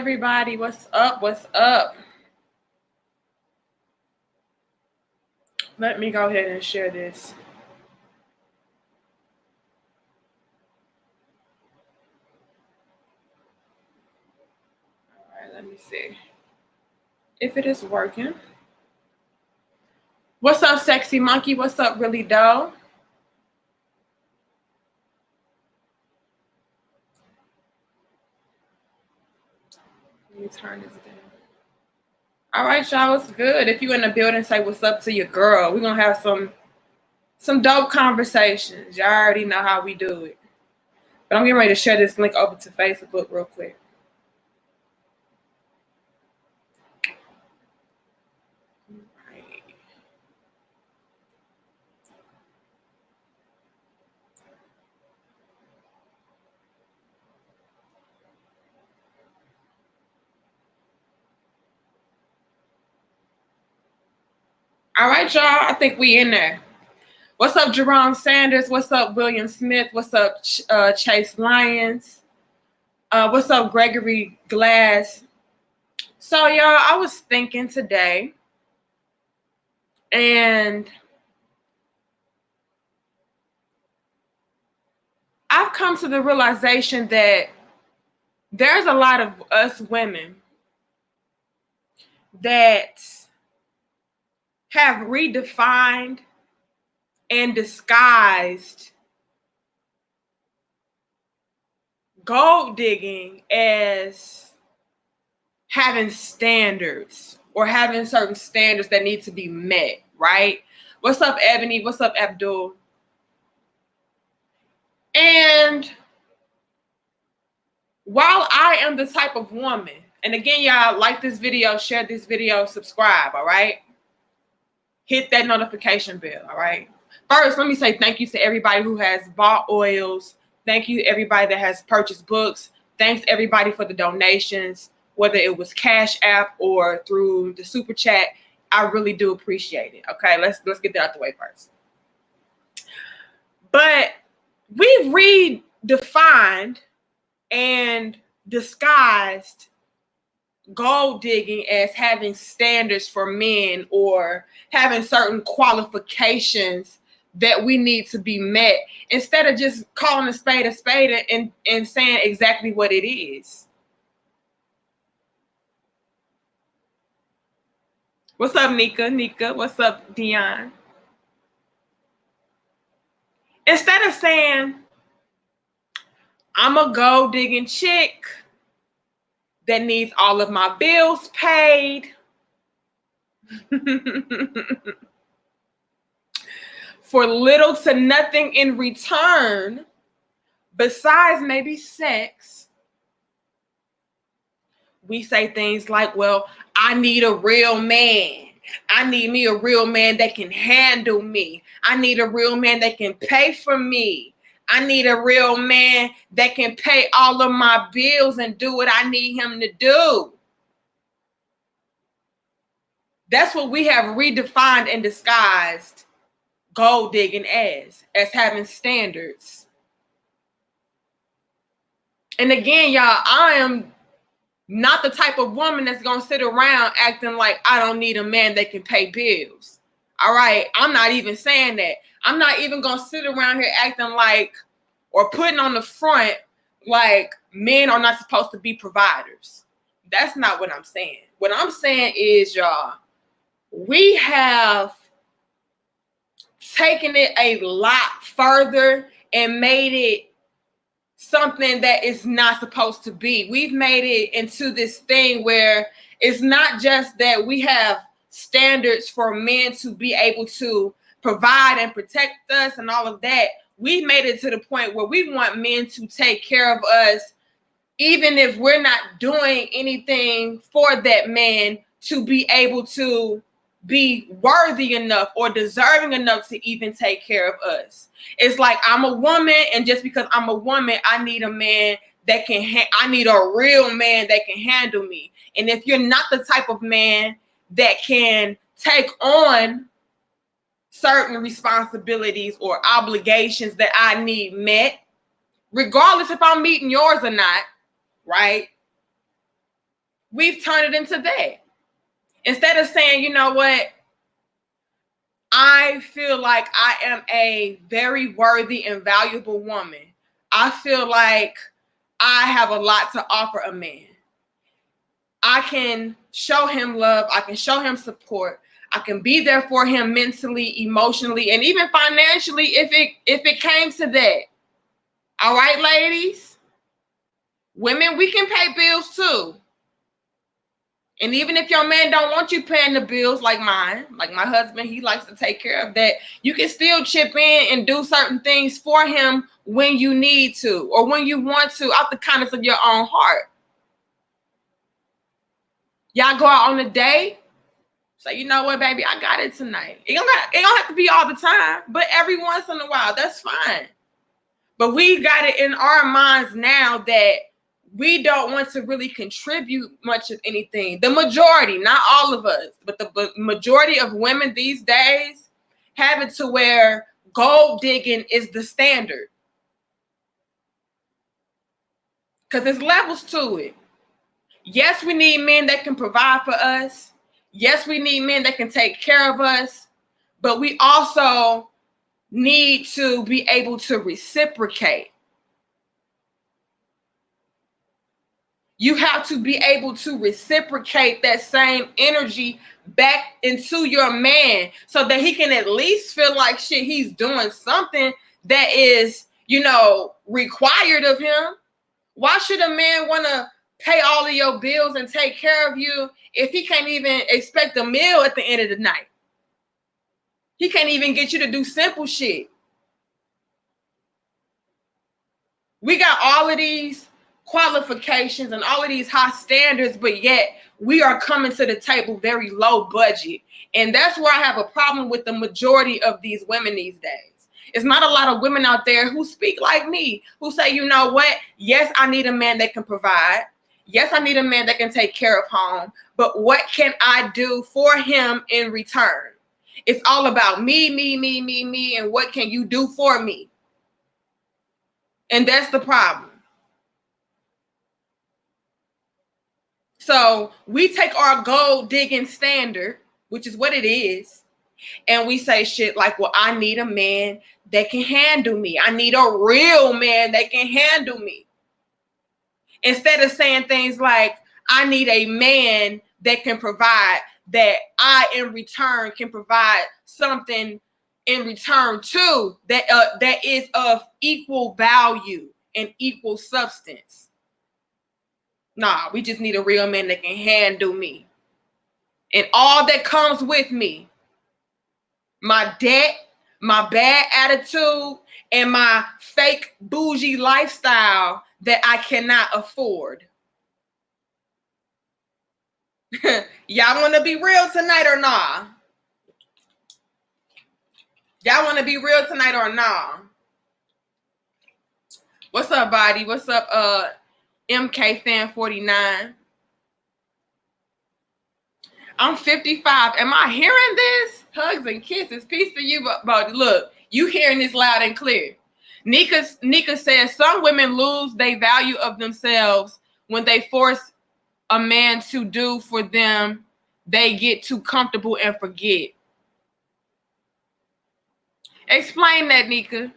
everybody? What's up? What's up? Let me go ahead and share this. All right, let me see if it is working. What's up, sexy monkey? What's up, really doe? Let me turn this down. All right, y'all, what's good? If you in the building, say what's up to your girl. We're gonna have some dope conversations. Y'all already know how we do it. But I'm getting ready to share this link over to Facebook real quick. All right, y'all. I think we in there. What's up, Jerome Sanders? What's up, William Smith? What's up, Chase Lyons? What's up, Gregory Glass? So, y'all, I was thinking today, and I've come to the realization that there's a lot of us women that have redefined and disguised gold digging as having standards or having certain standards that need to be met, right? What's up, Ebony? What's up, Abdul? And while I am the type of woman, and again, y'all, like this video, share this video, subscribe, all right? Hit that notification bell, all right? First, let me say thank you to everybody who has bought oils. Thank you everybody that has purchased books. Thanks everybody for the donations, whether it was Cash App or through the Super Chat. I really do appreciate it. Okay, let's get that out the way first. But we've redefined and disguised gold digging as having standards for men or having certain qualifications that we need to be met, instead of just calling a spade and saying exactly what it is. What's up, Nika? Nika, what's up, Dion? Instead of saying, I'm a gold digging chick that needs all of my bills paid, for little to nothing in return, besides maybe sex, we say things like, well, I need a real man. I need me a real man that can handle me. I need a real man that can pay for me. I need a real man that can pay all of my bills and do what I need him to do. That's what we have redefined and disguised gold digging as having standards. And again, y'all, I am not the type of woman that's going to sit around acting like I don't need a man that can pay bills. All right. I'm not even saying that. I'm not even going to sit around here acting like, or putting on the front like men are not supposed to be providers. That's not what I'm saying. What I'm saying is, y'all, we have taken it a lot further and made it something that is not supposed to be. We've made it into this thing where it's not just that we have standards for men to be able to provide and protect us and all of that. We've made it to the point where we want men to take care of us, even if we're not doing anything for that man to be able to be worthy enough or deserving enough to even take care of us. It's like, I'm a woman, and just because I'm a woman, I need a man that can, I need a real man that can handle me. And if you're not the type of man that can take on certain responsibilities or obligations that I need met, regardless if I'm meeting yours or not, right? we've turned it into that. Instead of saying, you know what, I feel like I am a very worthy and valuable woman. I feel like I have a lot to offer a man. I can show him love. I can show him support. I can be there for him mentally, emotionally, and even financially if it came to that. All right, ladies? Women, we can pay bills too. And even if your man don't want you paying the bills like mine, like my husband, he likes to take care of that. You can still chip in and do certain things for him when you need to or when you want to, out the kindness of your own heart. Y'all go out on a date. Say, you know what, baby, I got it tonight. It don't have to be all the time, but every once in a while, that's fine. But we got it in our minds now that we don't want to really contribute much of anything. The majority, not all of us, but the majority of women these days have it to where gold digging is the standard. Because there's levels to it. Yes, we need men that can provide for us. Yes, we need men that can take care of us. But we also need to be able to reciprocate. You have to be able to reciprocate that same energy back into your man so that he can at least feel like shit, he's doing something that is, required of him. Why should a man want to pay all of your bills and take care of you if he can't even expect a meal at the end of the night? He can't even get you to do simple shit. We got all of these qualifications and all of these high standards, but yet we are coming to the table very low budget. And that's where I have a problem with the majority of these women these days. It's not a lot of women out there who speak like me, who say, you know what? Yes, I need a man that can provide. Yes, I need a man that can take care of home. But what can I do for him in return? It's all about me, and what can you do for me? And that's the problem. So we take our gold digging standard, which is what it is, and we say shit like, well, I need a man that can handle me. I need a real man that can handle me. Instead of saying things like, I need a man that can provide, that I in return can provide something in return too, that is of equal value and equal substance. Nah, we just need a real man that can handle me. And all that comes with me. My debt, my bad attitude, and my fake bougie lifestyle that I cannot afford. Y'all want to be real tonight or nah? Y'all want to be real tonight or nah? What's up, body? What's up, MK Fan 49? I'm 55. Am I hearing this? Hugs and kisses. Peace to you, but look, you hearing this loud and clear. Nika says some women lose their value of themselves when they force a man to do for them. They get too comfortable and forget. Explain that, Nika.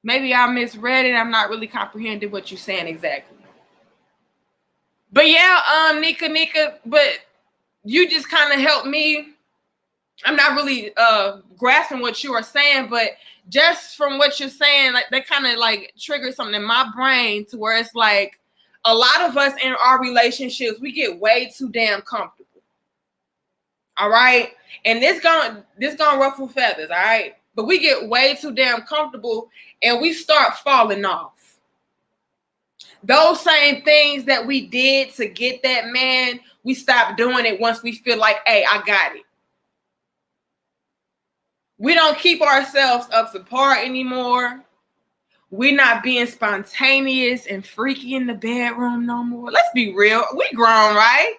Maybe I misread it. I'm not really comprehending what you're saying exactly. But yeah, Nika, but you just kind of helped me. I'm not really grasping what you are saying, but just from what you're saying, like that kind of like triggers something in my brain to where it's like a lot of us in our relationships, we get way too damn comfortable. All right. And this gonna ruffle feathers, all right? But we get way too damn comfortable and we start falling off. Those same things that we did to get that man, we stop doing it once we feel like, hey, I got it. We don't keep ourselves up to par anymore. We're not being spontaneous and freaky in the bedroom no more. Let's be real. We grown, right?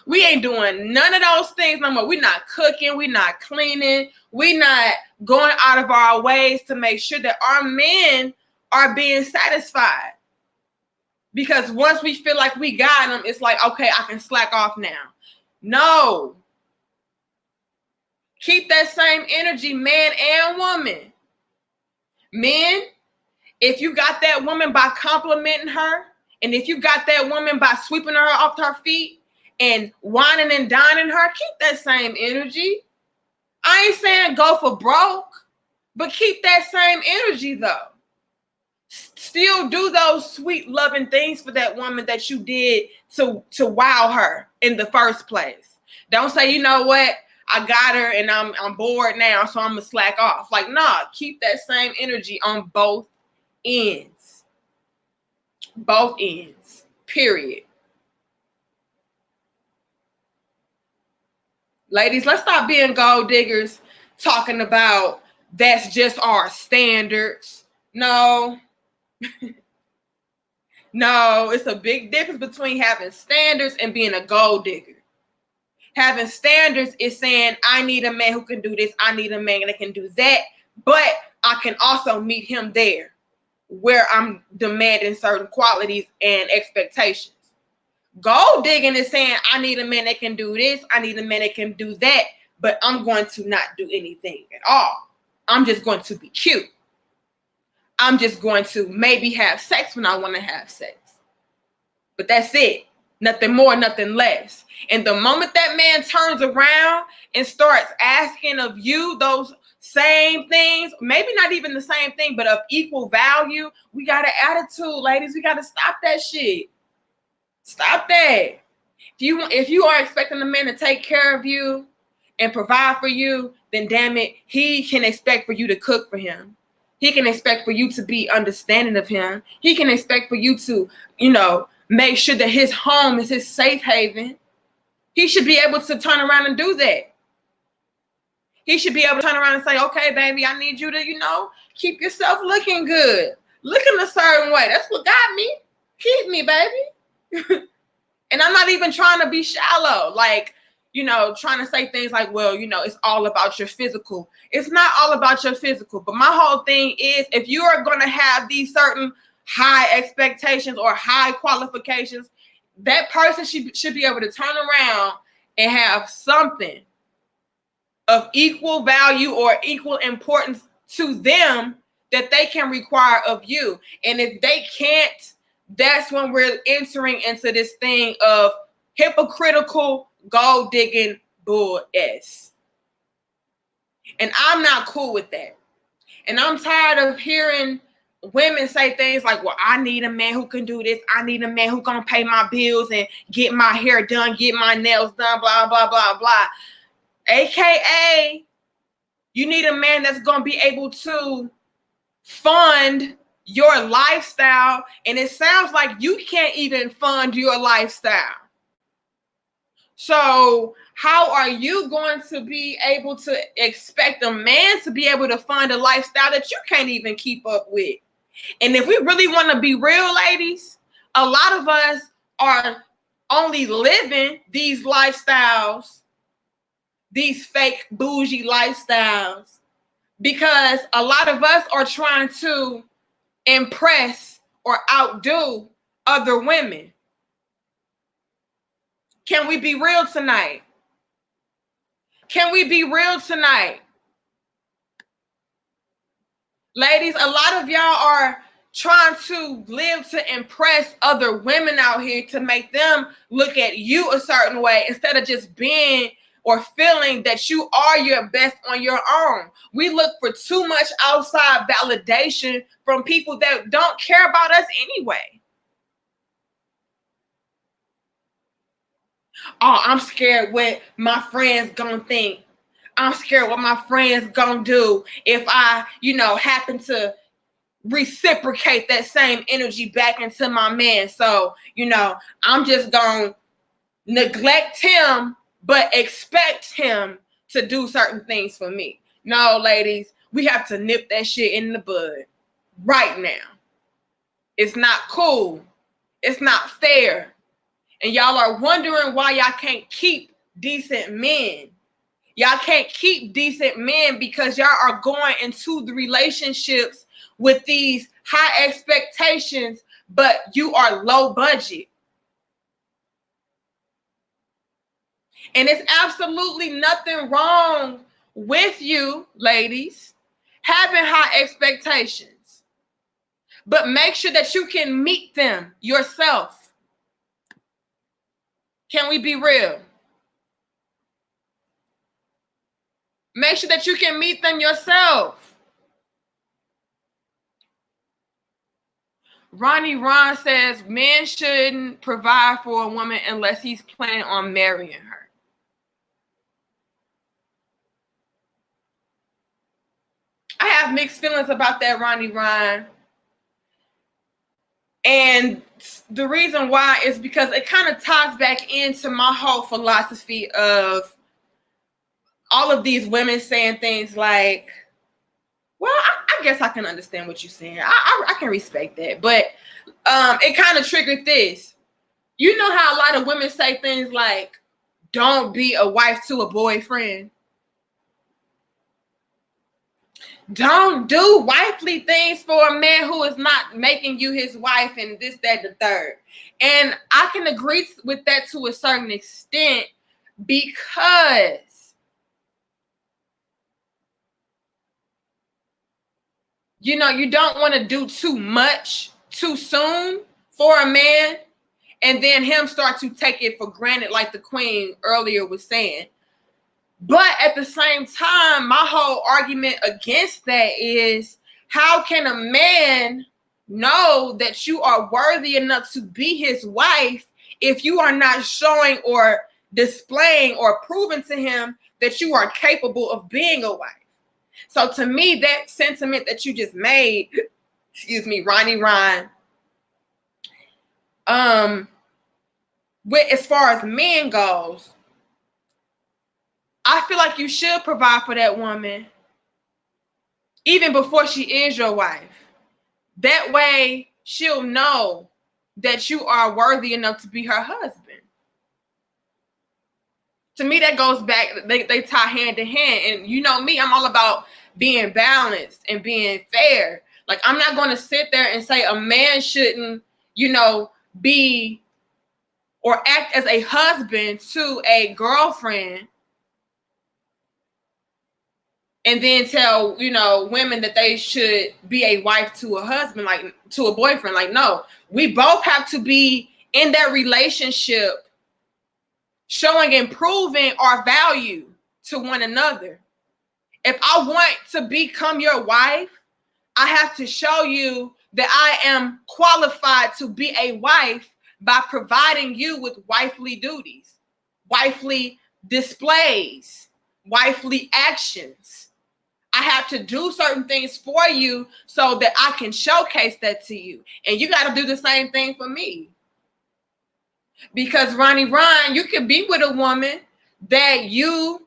We ain't doing none of those things no more. We're not cooking. We're not cleaning. We're not going out of our ways to make sure that our men are being satisfied. Because once we feel like we got them, it's like, okay, I can slack off now. No. Keep that same energy, man and woman. Men, if you got that woman by complimenting her, and if you got that woman by sweeping her off her feet and whining and dining her, keep that same energy. I ain't saying go for broke, but keep that same energy though. Still do those sweet, loving things for that woman that you did to wow her in the first place. Don't say, you know what, I got her and I'm bored now, so I'm gonna slack off. Like, nah, keep that same energy on both ends. Both ends. Period. Ladies, let's stop being gold diggers talking about that's just our standards. No. No, it's a big difference between having standards and being a gold digger. Having standards is saying, I need a man who can do this. I need a man that can do that. But I can also meet him there where I'm demanding certain qualities and expectations. Gold digging is saying, I need a man that can do this. I need a man that can do that. But I'm going to not do anything at all. I'm just going to be cute. I'm just going to maybe have sex when I want to have sex. But that's it. Nothing more, nothing less. And the moment that man turns around and starts asking of you those same things, maybe not even the same thing, but of equal value, we got an attitude, ladies. We got to stop that shit. Stop that. If you are expecting a man to take care of you and provide for you, then damn it, he can expect for you to cook for him. He can expect for you to be understanding of him. He can expect for you to, make sure that his home is his safe haven. He should be able to turn around and do that. He should be able to turn around and say, okay, baby, I need you to, keep yourself looking good. Looking a certain way. That's what got me. Keep me, baby. And I'm not even trying to be shallow. Like, trying to say things like, well, it's all about your physical. It's not all about your physical. But my whole thing is, if you are going to have these certain high expectations or high qualifications, that person should be able to turn around and have something of equal value or equal importance to them that they can require of you. And if they can't, that's when we're entering into this thing of hypocritical gold digging bull s. And I'm not cool with that. And I'm tired of hearing women say things like, well, I need a man who can do this. I need a man who gonna pay my bills and get my hair done, get my nails done, blah, blah, blah, blah. AKA, you need a man that's gonna be able to fund your lifestyle. And it sounds like you can't even fund your lifestyle. So how are you going to be able to expect a man to be able to fund a lifestyle that you can't even keep up with? And if we really want to be real, ladies, a lot of us are only living these lifestyles, these fake bougie lifestyles, because a lot of us are trying to impress or outdo other women. Can we be real tonight? Can we be real tonight? Ladies, a lot of y'all are trying to live to impress other women out here to make them look at you a certain way instead of just being or feeling that you are your best on your own. We look for too much outside validation from people that don't care about us anyway. Oh, I'm scared what my friends gonna think. I'm scared what my friends gonna do if I, happen to reciprocate that same energy back into my man. So, I'm just gonna neglect him, but expect him to do certain things for me. No, ladies, we have to nip that shit in the bud right now. It's not cool. It's not fair. And y'all are wondering why y'all can't keep decent men. Y'all can't keep decent men because y'all are going into the relationships with these high expectations but you are low budget. And it's absolutely nothing wrong with you, ladies, having high expectations. But make sure that you can meet them yourself. Can we be real? Make sure that you can meet them yourself. Ronnie Ron says men shouldn't provide for a woman unless he's planning on marrying her. I have mixed feelings about that, Ronnie Ron. And the reason why is because it kind of ties back into my whole philosophy of all of these women saying things like, well, I guess I can understand what you're saying. I can respect that. But it kind of triggered this. You know how a lot of women say things like, don't be a wife to a boyfriend. Don't do wifely things for a man who is not making you his wife and this, that, the third. And I can agree with that to a certain extent because, you know, you don't want to do too much too soon for a man and then him start to take it for granted like the queen earlier was saying. But at the same time, my whole argument against that is, how can a man know that you are worthy enough to be his wife if you are not showing or displaying or proving to him that you are capable of being a wife? So to me, that sentiment that you just made, excuse me, Ronnie Ron, with as far as men goes, I feel like you should provide for that woman even before she is your wife. That way she'll know that you are worthy enough to be her husband. To me, that goes back, they tie hand in hand. And you know me, I'm all about being balanced and being fair. Like, I'm not going to sit there and say a man shouldn't, you know, be or act as a husband to a girlfriend and then tell, you know, women that they should be a wife to a husband, like to a boyfriend. Like, no, we both have to be in that relationship showing and proving our value to one another. If I want to become your wife, I have to show you that I am qualified to be a wife by providing you with wifely duties, wifely displays, wifely actions. I have to do certain things for you so that I can showcase that to you. And you got to do the same thing for me. Because Ronnie Ron, you can be with a woman that you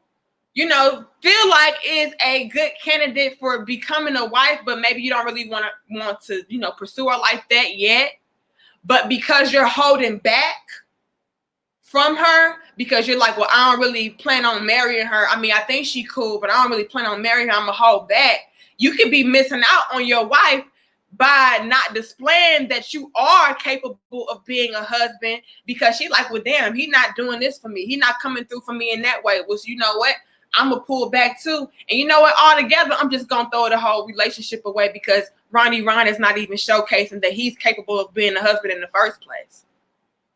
know, feel like is a good candidate for becoming a wife, but maybe you don't really want to, you know, pursue her like that yet. But because you're holding back from her, because you're like, well, I don't really plan on marrying her. I mean, I think she's cool, but I don't really plan on marrying her. I'm going to hold back. You could be missing out on your wife by not displaying that you are capable of being a husband, because she's like, well, damn, he's not doing this for me. He's not coming through for me in that way. Well, you know what? I'm going to pull back too. And you know what? All together, I'm just going to throw the whole relationship away because Ronnie Ron is not even showcasing that he's capable of being a husband in the first place.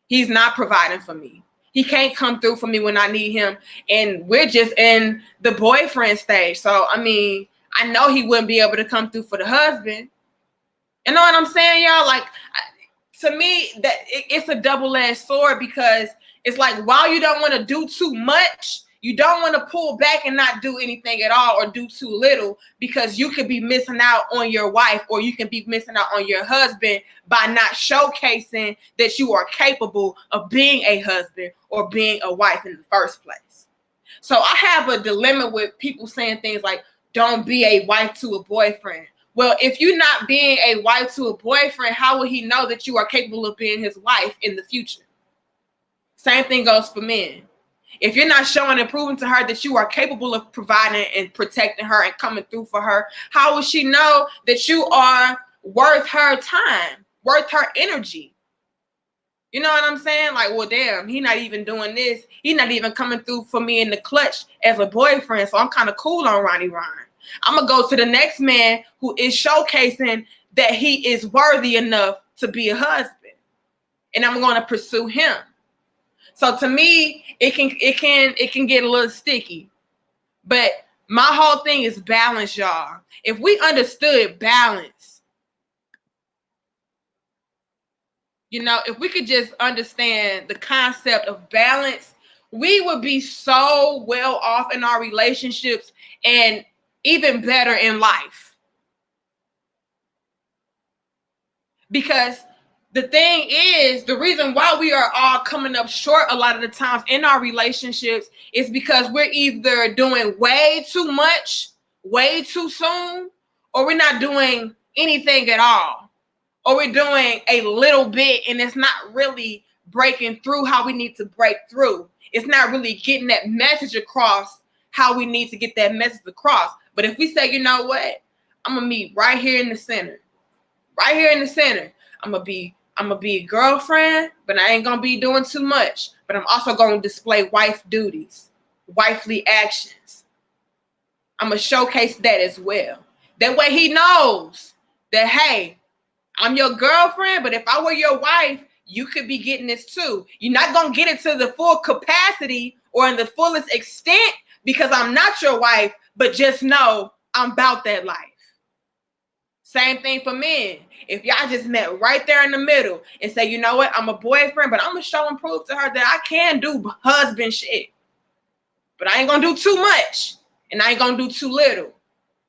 He's not providing for me. He can't come through for me when I need him. And we're just in the boyfriend stage. So, I mean, I know he wouldn't be able to come through for the husband. You know what I'm saying, y'all? Like, to me, that it's a double-edged sword, because it's like, while you don't want to do too much, you don't want to pull back and not do anything at all or do too little, because you could be missing out on your wife, or you can be missing out on your husband by not showcasing that you are capable of being a husband or being a wife in the first place. So I have a dilemma with people saying things like, don't be a wife to a boyfriend. Well, if you're not being a wife to a boyfriend, how will he know that you are capable of being his wife in the future? Same thing goes for men. If you're not showing and proving to her that you are capable of providing and protecting her and coming through for her, how will she know that you are worth her time, worth her energy. You know what I'm saying? Like, well, damn, he not even doing this. He not even coming through for me in the clutch as a boyfriend. So I'm kind of cool on Ronnie Ryan. I'm going to go to the next man who is showcasing that he is worthy enough to be a husband. And I'm going to pursue him. So to me, it can get a little sticky. But my whole thing is balance, y'all. If we understood balance, you know, if we could just understand the concept of balance, we would be so well off in our relationships and even better in life. Because the thing is, the reason why we are all coming up short a lot of the times in our relationships is because we're either doing way too much, way too soon, or we're not doing anything at all. Or we're doing a little bit and it's not really breaking through how we need to break through. It's not really getting that message across how we need to get that message across. But if we say, you know what, I'm gonna meet right here in the center. Right here in the center. I'm gonna be a girlfriend, but I ain't gonna be doing too much. But I'm also gonna display wife duties, wifely actions. I'm gonna showcase that as well. That way he knows that, hey, I'm your girlfriend, but if I were your wife, you could be getting this too. You're not going to get it to the full capacity or in the fullest extent because I'm not your wife, but just know I'm about that life. Same thing for men. If y'all just met right there in the middle and say, you know what, I'm a boyfriend, but I'm going to show and prove to her that I can do husband shit. But I ain't going to do too much and I ain't going to do too little.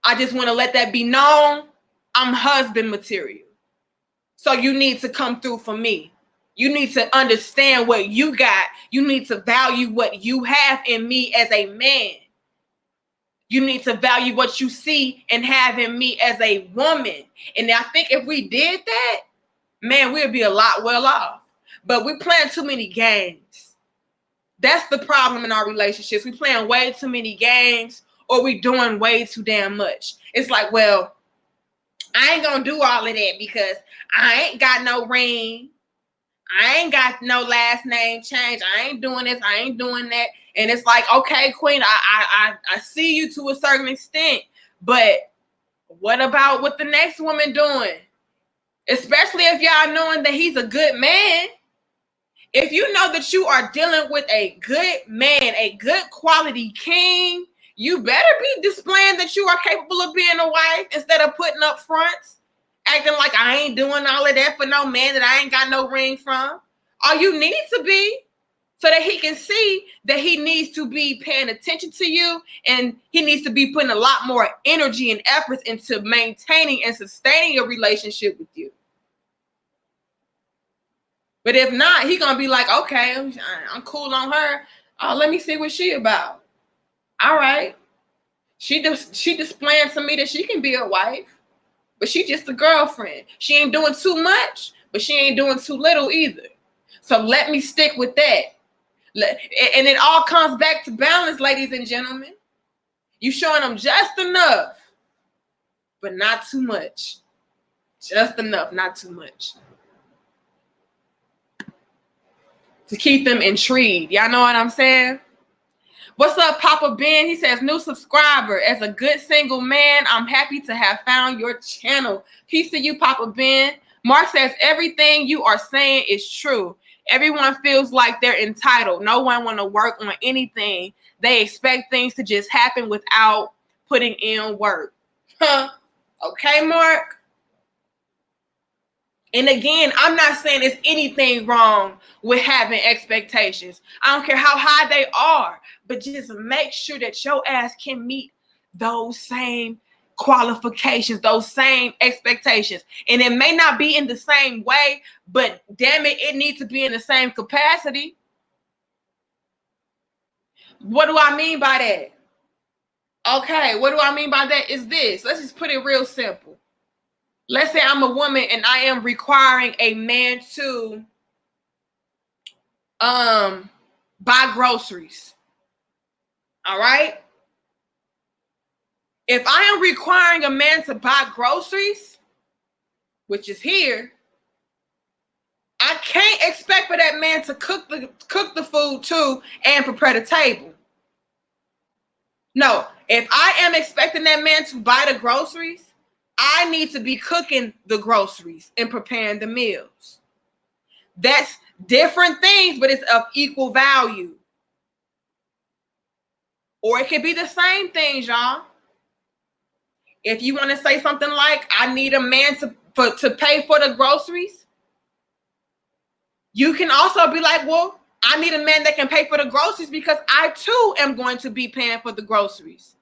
I just want to let that be known. I'm husband material. So you need to come through for me. You need to understand what you got. You need to value what you have in me as a man. You need to value what you see and have in me as a woman. And I think if we did that, man, we'd be a lot well off. But we're playing too many games. That's the problem in our relationships. We're playing way too many games or we're doing way too damn much. It's like, well, I ain't gonna do all of that because I ain't got no ring. I ain't got no last name change. I ain't doing this. I ain't doing that. And it's like, okay, Queen, I see you to a certain extent, but what about what the next woman doing? Especially if y'all knowing that he's a good man. If you know that you are dealing with a good man, a good quality king, you better be displaying that you are capable of being a wife instead of putting up fronts, acting like I ain't doing all of that for no man that I ain't got no ring from. All you need to be so that he can see that he needs to be paying attention to you and he needs to be putting a lot more energy and efforts into maintaining and sustaining a relationship with you. But if not, he gonna be like, okay, I'm cool on her. Oh, let me see what she about. All right. She displaying to me that she can be a wife, but she just a girlfriend. She ain't doing too much, but she ain't doing too little either. So let me stick with that. And it all comes back to balance, ladies and gentlemen. You showing them just enough, but not too much. Just enough, not too much. To keep them intrigued. Y'all know what I'm saying? What's up, Papa Ben? He says, new subscriber. As a good single man, I'm happy to have found your channel. Peace to you, Papa Ben. Mark says, everything you are saying is true. Everyone feels like they're entitled. No one want to work on anything. They expect things to just happen without putting in work. Huh? Okay, Mark? And again, I'm not saying there's anything wrong with having expectations. I don't care how high they are, but just make sure that your ass can meet those same qualifications, those same expectations. And it may not be in the same way, but damn it, it needs to be in the same capacity. What do I mean by that? Okay, what do I mean by that is this. Let's just put it real simple. Let's say I'm a woman and I am requiring a man to buy groceries. All right? If I am requiring a man to buy groceries, which is here, I can't expect for that man to cook the food too and prepare the table. No, if I am expecting that man to buy the groceries, I need to be cooking the groceries and preparing the meals. That's different things, but it's of equal value. Or it could be the same things, y'all. If you want to say something like, I need a man to pay for the groceries, you can also be like, well, I need a man that can pay for the groceries because I too am going to be paying for the groceries.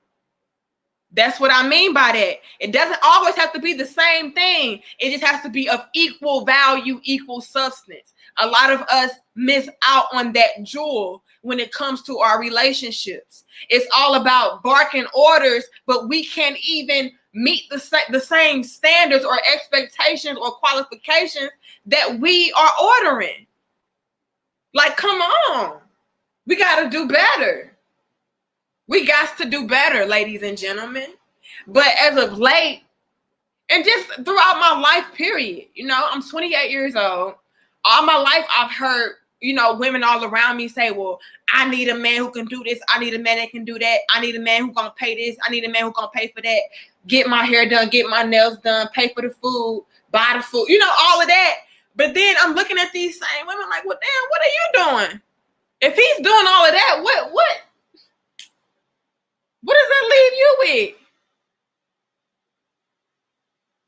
That's what I mean by that. It doesn't always have to be the same thing. It just has to be of equal value, equal substance. A lot of us miss out on that jewel when it comes to our relationships. It's all about barking orders, but we can't even meet the same standards or expectations or qualifications that we are ordering. Like, come on. We got to do better. We got to do better, ladies and gentlemen. But as of late, and just throughout my life period, I'm 28 years old. All my life, I've heard, women all around me say, well, I need a man who can do this. I need a man that can do that. I need a man who's going to pay this. I need a man who's going to pay for that. Get my hair done, get my nails done, pay for the food, buy the food, all of that. But then I'm looking at these same women like, well, damn, what are you doing? If he's doing all of that, what does that leave you with?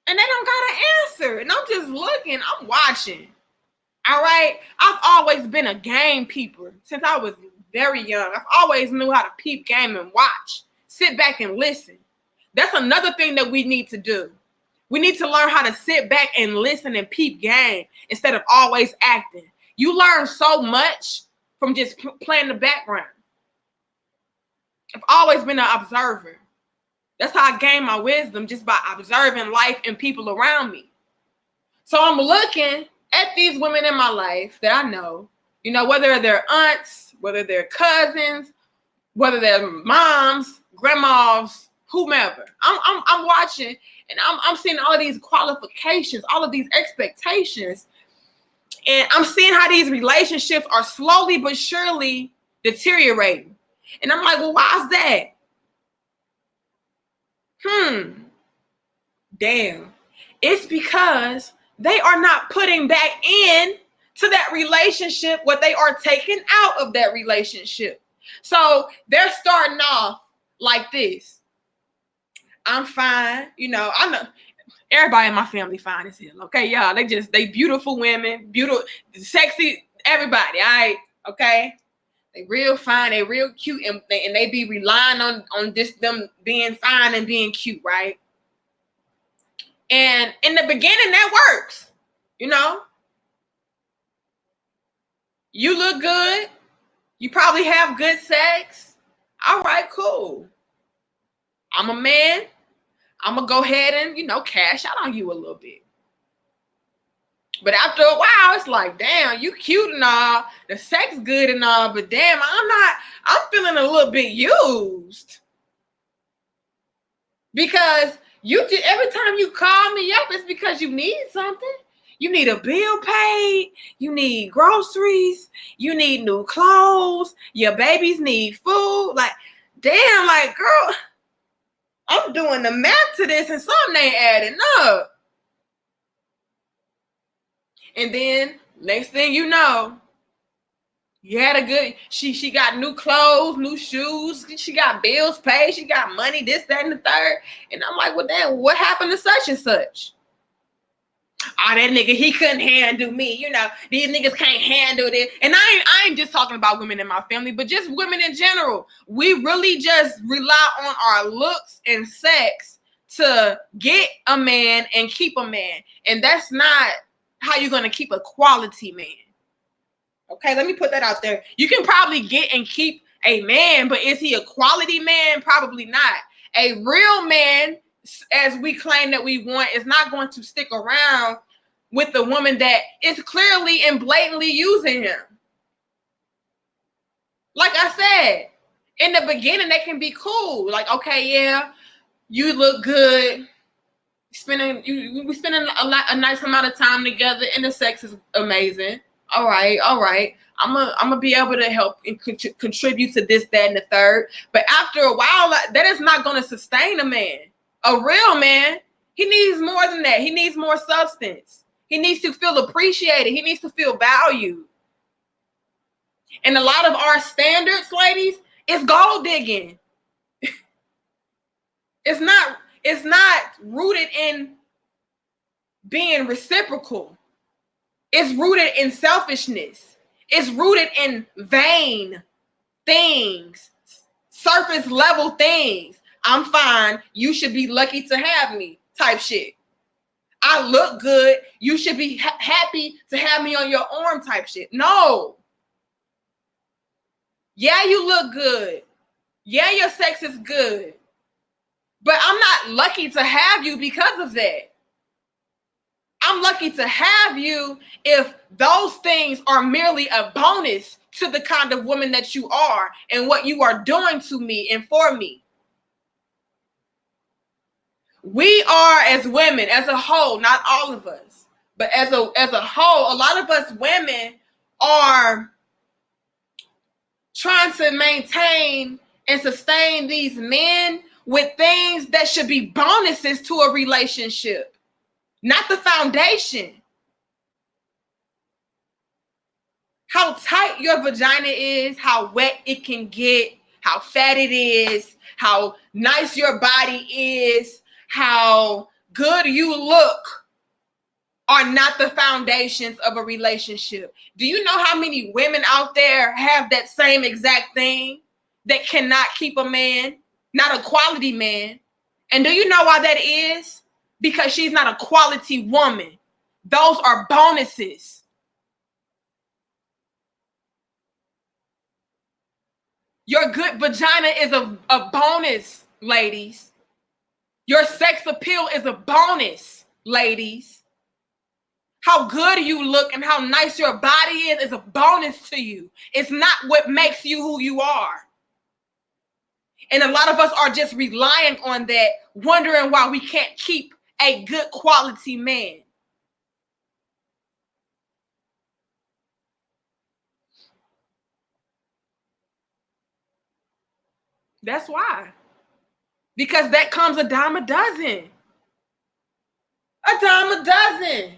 And they don't got an answer. And I'm just looking, I'm watching. All right. I've always been a game peeper since I was very young. I've always knew how to peep game and watch, sit back and listen. That's another thing that we need to do. We need to learn how to sit back and listen and peep game instead of always acting. You learn so much from just playing the background. I've always been an observer. That's how I gain my wisdom, just by observing life and people around me. So I'm looking at these women in my life that I know, whether they're aunts, whether they're cousins, whether they're moms, grandmas, whomever. I'm watching and I'm seeing all of these qualifications, all of these expectations. And I'm seeing how these relationships are slowly but surely deteriorating. And I'm like, well, why is that? Damn. It's because they are not putting back in to that relationship what they are taking out of that relationship. So they're starting off like this. I'm fine. I know everybody in my family fine as hell. Okay, y'all. They beautiful women, beautiful, sexy, everybody. All right. Okay. They real fine, they real cute, and they be relying on them being fine and being cute, right? And in the beginning, that works. You look good. You probably have good sex. All right, cool. I'm a man. I'm going to go ahead and, cash out on you a little bit. But after a while, it's like, damn, you cute and all, the sex good and all, but damn, I'm feeling a little bit used. Because every time you call me up, it's because you need something. You need a bill paid. You need groceries. You need new clothes. Your babies need food. Like, damn, like, girl, I'm doing the math to this and something ain't adding up. And then next thing you know, you had a good, she got new clothes, new shoes, she got bills paid, she got money, this, that, and the third. And I'm like, well, damn, what happened to such and such? Oh, that nigga, he couldn't handle me. These niggas can't handle it. And I ain't just talking about women in my family, but just women in general. We really just rely on our looks and sex to get a man and keep a man. And that's not how you're going to keep a quality man. Okay, let me put that out there. You can probably get and keep a man, but is he a quality man? Probably not. A real man, as we claim that we want, is not going to stick around with the woman that is clearly and blatantly using him. Like I said, in the beginning, they can be cool. Like, okay, yeah, you look good. We spending a nice amount of time together, and the sex is amazing. All right, all right. I'm gonna be able to help and contribute to this, that, and the third. But after a while, that is not gonna sustain a man. A real man, he needs more than that. He needs more substance. He needs to feel appreciated. He needs to feel valued. And a lot of our standards, ladies, is gold digging. It's not rooted in being reciprocal. It's rooted in selfishness. It's rooted in vain things, surface level things. I'm fine. You should be lucky to have me type shit. I look good. You should be happy to have me on your arm type shit. No. Yeah, you look good. Yeah, your sex is good. But I'm not lucky to have you because of that. I'm lucky to have you if those things are merely a bonus to the kind of woman that you are and what you are doing to me and for me. We are, as women, as a whole, not all of us, but as a whole, a lot of us women are trying to maintain and sustain these men with things that should be bonuses to a relationship, not the foundation. How tight your vagina is, how wet it can get, how fat it is, how nice your body is, how good you look are not the foundations of a relationship. Do you know how many women out there have that same exact thing that cannot keep a man, not a quality man? And do you know why that is? Because she's not a quality woman. Those are bonuses. Your good vagina is a bonus, ladies. Your sex appeal is a bonus, ladies. How good you look and how nice your body is a bonus to you. It's not what makes you who you are. And a lot of us are just relying on that, wondering why we can't keep a good quality man. That's why. Because that comes a dime a dozen. A dime a dozen.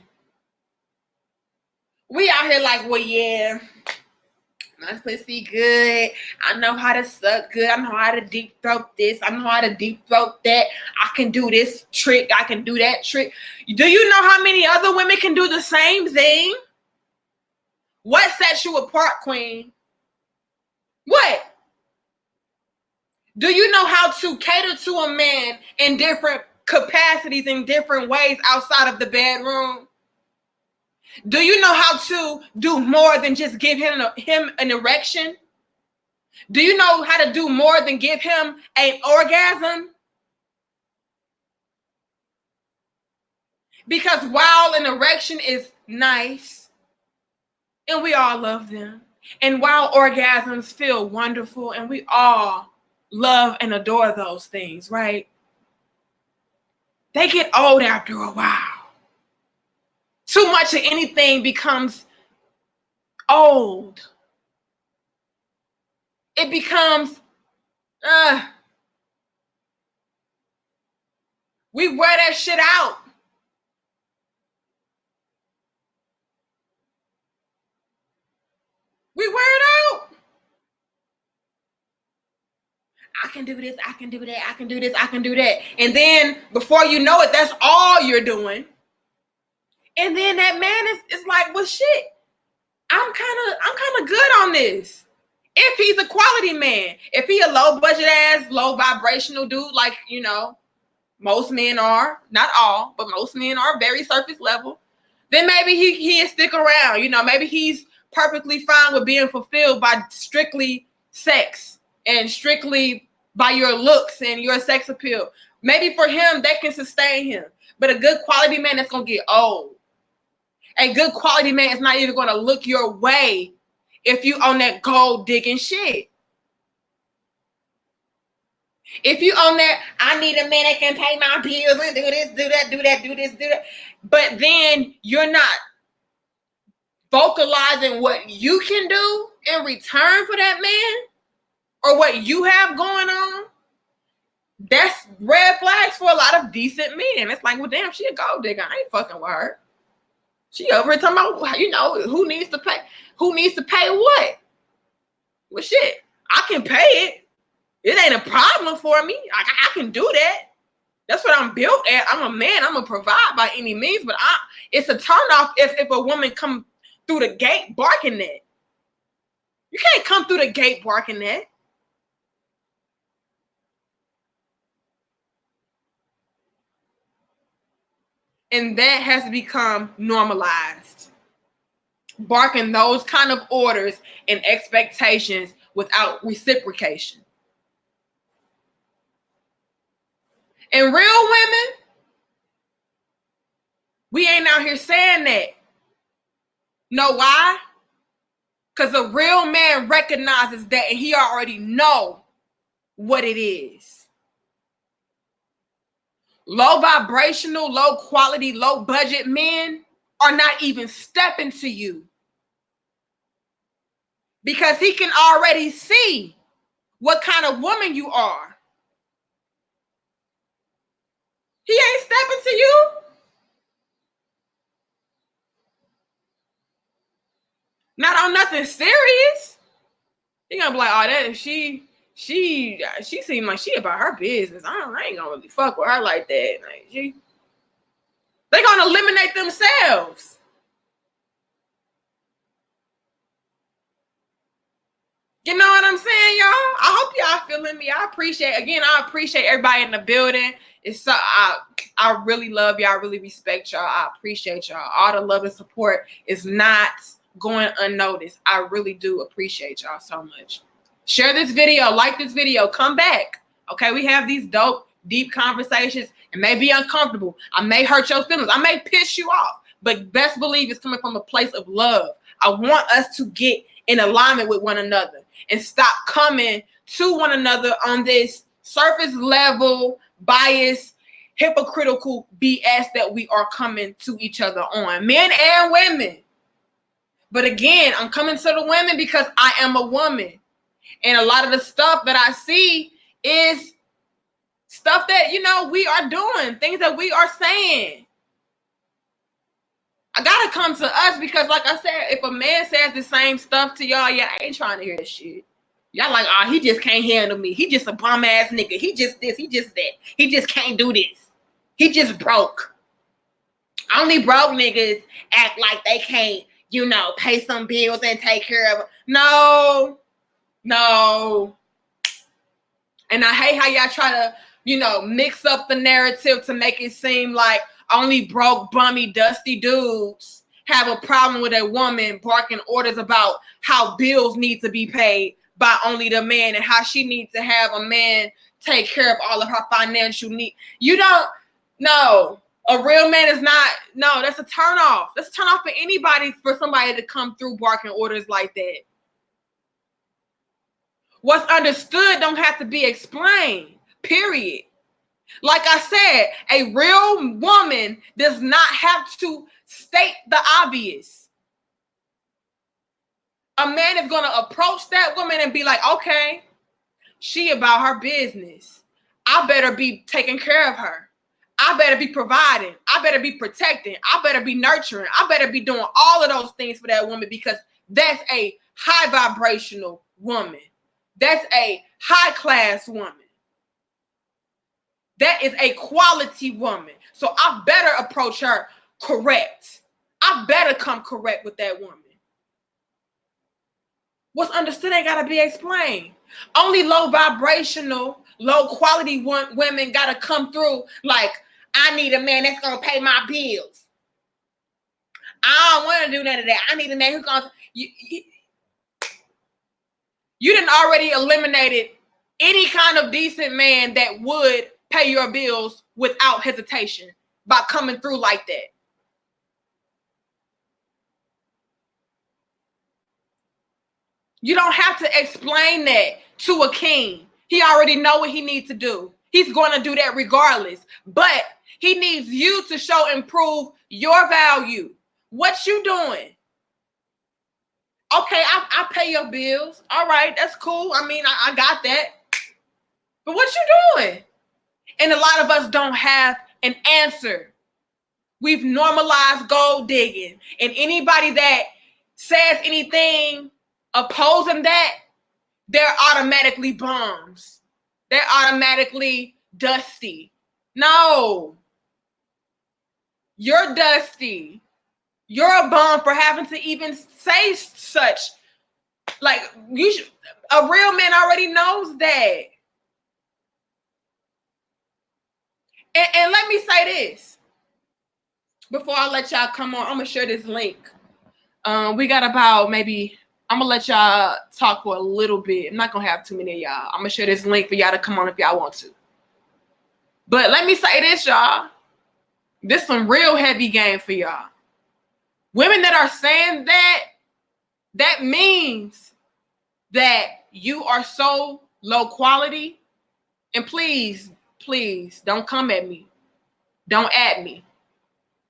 We out here like, well, yeah, my pussy good. I know how to suck good. I know how to deep throat this. I know how to deep throat that. I can do this trick. I can do that trick. Do you know how many other women can do the same thing? What sets you apart, queen? What? Do you know how to cater to a man in different capacities, in different ways outside of the bedroom? Do you know how to do more than just give him an erection? Do you know how to do more than give him an orgasm? Because while an erection is nice, and we all love them, and while orgasms feel wonderful, and we all love and adore those things, right? They get old after a while. Too much of anything becomes old. It becomes, we wear that shit out. We wear it out. I can do this, I can do that, I can do this, I can do that. And then before you know it, that's all you're doing. And then that man is like, well, shit, I'm kind of good on this. If he's a quality man, if he a low budget ass, low vibrational dude, like, you know, most men are, not all, but most men are very surface level, then maybe he'll stick around. You know, maybe he's perfectly fine with being fulfilled by strictly sex and strictly by your looks and your sex appeal. Maybe for him, that can sustain him. But a good quality man, that's going to get old. A good quality man is not even going to look your way if you on that gold digging shit. If you own that, I need a man that can pay my bills and do this, do that, do that, do this, do that. But then you're not vocalizing what you can do in return for that man or what you have going on. That's red flags for a lot of decent men. It's like, well, damn, she a gold digger. I ain't fucking with her. She over here talking about, who needs to pay? Who needs to pay what? Well, shit, I can pay it. It ain't a problem for me. I can do that. That's what I'm built at. I'm a man. I'm gonna provide by any means. But it's a turnoff if a woman come through the gate barking that. You can't come through the gate barking that. And that has become normalized. Barking those kind of orders and expectations without reciprocation. And real women, we ain't out here saying that. Know why? Because a real man recognizes that and he already know what it is. Low vibrational, low quality, low budget men are not even stepping to you. Because he can already see what kind of woman you are. He ain't stepping to you. Not on nothing serious. He gonna be like, oh, that she seemed like she about her business. I ain't gonna really fuck with her like that. Like, they gonna eliminate themselves. You know what I'm saying, y'all? I hope y'all feeling me. I appreciate everybody in the building. It's so I really love y'all. I really respect y'all. I appreciate y'all. All the love and support is not going unnoticed. I really do appreciate y'all so much. Share this video, like this video, come back. Okay, we have these dope, deep conversations. It may be uncomfortable. I may hurt your feelings. I may piss you off, but best believe it's coming from a place of love. I want us to get in alignment with one another and stop coming to one another on this surface level, bias, hypocritical BS that we are coming to each other on, men and women. But again, I'm coming to the women because I am a woman. And a lot of the stuff that I see is stuff that, we are doing, things that we are saying. I gotta come to us because, like I said, if a man says the same stuff to y'all, I ain't trying to hear this shit. Y'all like, he just can't handle me. He just a bum ass nigga. He just this, he just that. He just can't do this. He just broke. Only broke niggas act like they can't, pay some bills and take care of them. No. And I hate how y'all try to, mix up the narrative to make it seem like only broke, bummy, dusty dudes have a problem with a woman barking orders about how bills need to be paid by only the man and how she needs to have a man take care of all of her financial needs. You don't know. A real man is not, that's a turn off. That's a turn off for anybody, for somebody to come through barking orders like that. What's understood don't have to be explained, period. Like I said, a real woman does not have to state the obvious. A man is going to approach that woman and be like, okay, she about her business. I better be taking care of her. I better be providing. I better be protecting. I better be nurturing. I better be doing all of those things for that woman because that's a high vibrational woman. That's a high class woman. That is a quality woman. So I better approach her correct. I better come correct with that woman. What's understood ain't got to be explained. Only low vibrational, low quality women got to come through like, I need a man that's going to pay my bills. I don't want to do none of that. I need a man who's going to... You done already eliminated any kind of decent man that would pay your bills without hesitation by coming through like that. You don't have to explain that to a king. He already know what he needs to do. He's going to do that regardless. But he needs you to show and prove your value. What you doing? Okay, I pay your bills. All right, that's cool. I mean, I got that. But what you doing? And a lot of us don't have an answer. We've normalized gold digging. And anybody that says anything opposing that, they're automatically bums. They're automatically dusty. No. You're dusty. You're a bum for having to even say such. Like, you should, a real man already knows that. And let me say this. Before I let y'all come on, I'm going to share this link. We got about maybe, I'm going to let y'all talk for a little bit. I'm not going to have too many of y'all. I'm going to share this link for y'all to come on if y'all want to. But let me say this, y'all. This is some real heavy game for y'all. Women that are saying that means that you are so low quality. And please, please don't come at me. Don't at me.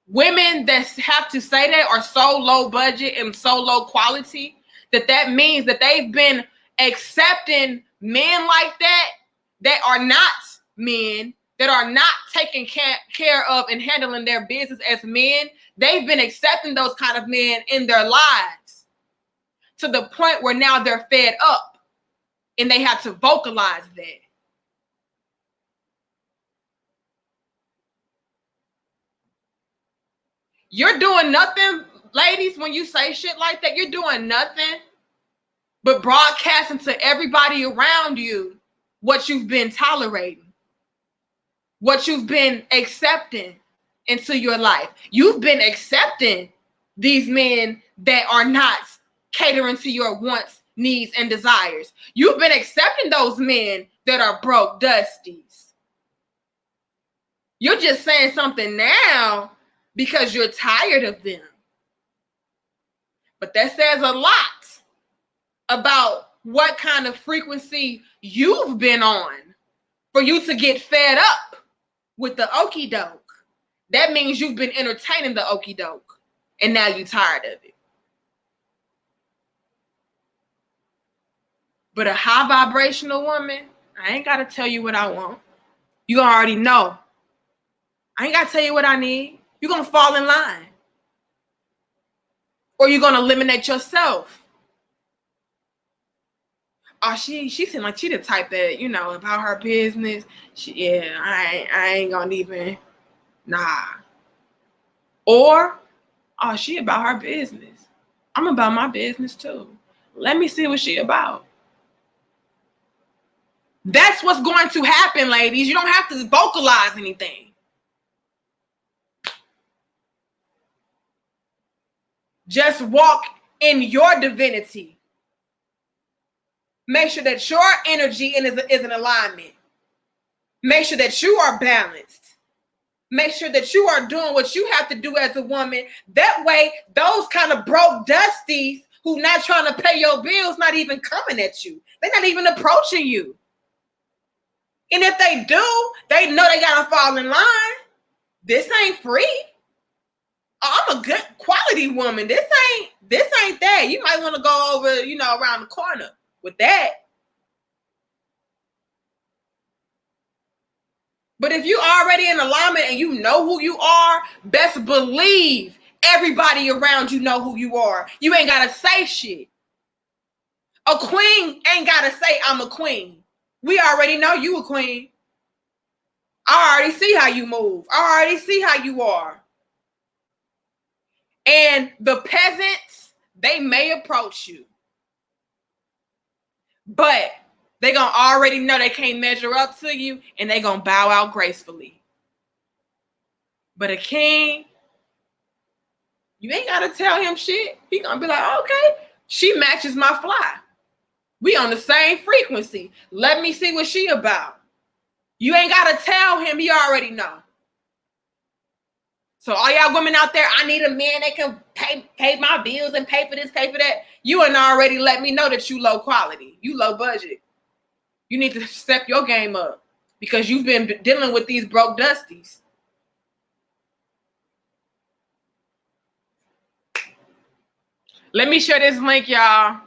Women that have to say that are so low budget and so low quality that means that they've been accepting men like that are not men, that are not taking care of and handling their business as men. They've been accepting those kind of men in their lives to the point where now they're fed up and they have to vocalize that. You're doing nothing, ladies, when you say shit like that. You're doing nothing but broadcasting to everybody around you what you've been tolerating, what you've been accepting into your life. You've been accepting these men that are not catering to your wants, needs, and desires. You've been accepting those men that are broke dusties. You're just saying something now because you're tired of them. But that says a lot about what kind of frequency you've been on for you to get fed up with the okie doke. That means you've been entertaining the okie doke and now you're tired of it. But a high vibrational woman, I ain't got to tell you what I want. You already know. I ain't got to tell you what I need. You're going to fall in line. Or you're going to eliminate yourself. Oh, she seemed like she the type that, you know, about her business. I ain't going to even, nah. Or, oh, she about her business. I'm about my business too. Let me see what she about. That's what's going to happen, ladies. You don't have to vocalize anything. Just walk in your divinity. Make sure that your energy is in alignment. Make sure that you are balanced. Make sure that you are doing what you have to do as a woman. That way, those kind of broke dusties who not trying to pay your bills not even coming at you. They're not even approaching you. And if they do, they know they got to fall in line. This ain't free. I'm a good quality woman. This ain't that. You might want to go over, around the corner with that. But if you already in alignment and you know who you are, best believe everybody around you know who you are. You ain't got to say shit. A queen ain't got to say, I'm a queen. We already know you a queen. I already see how you move. I already see how you are. And the peasants, they may approach you. But they going to already know they can't measure up to you and they going to bow out gracefully. But a king, you ain't got to tell him shit. He going to be like, okay, she matches my fly. We on the same frequency. Let me see what she about. You ain't got to tell him. He already know. So all y'all women out there, I need a man that can pay my bills and pay for this, pay for that. You ain't already let me know that you low quality. You low budget. You need to step your game up because you've been dealing with these broke dusties. Let me share this link, y'all.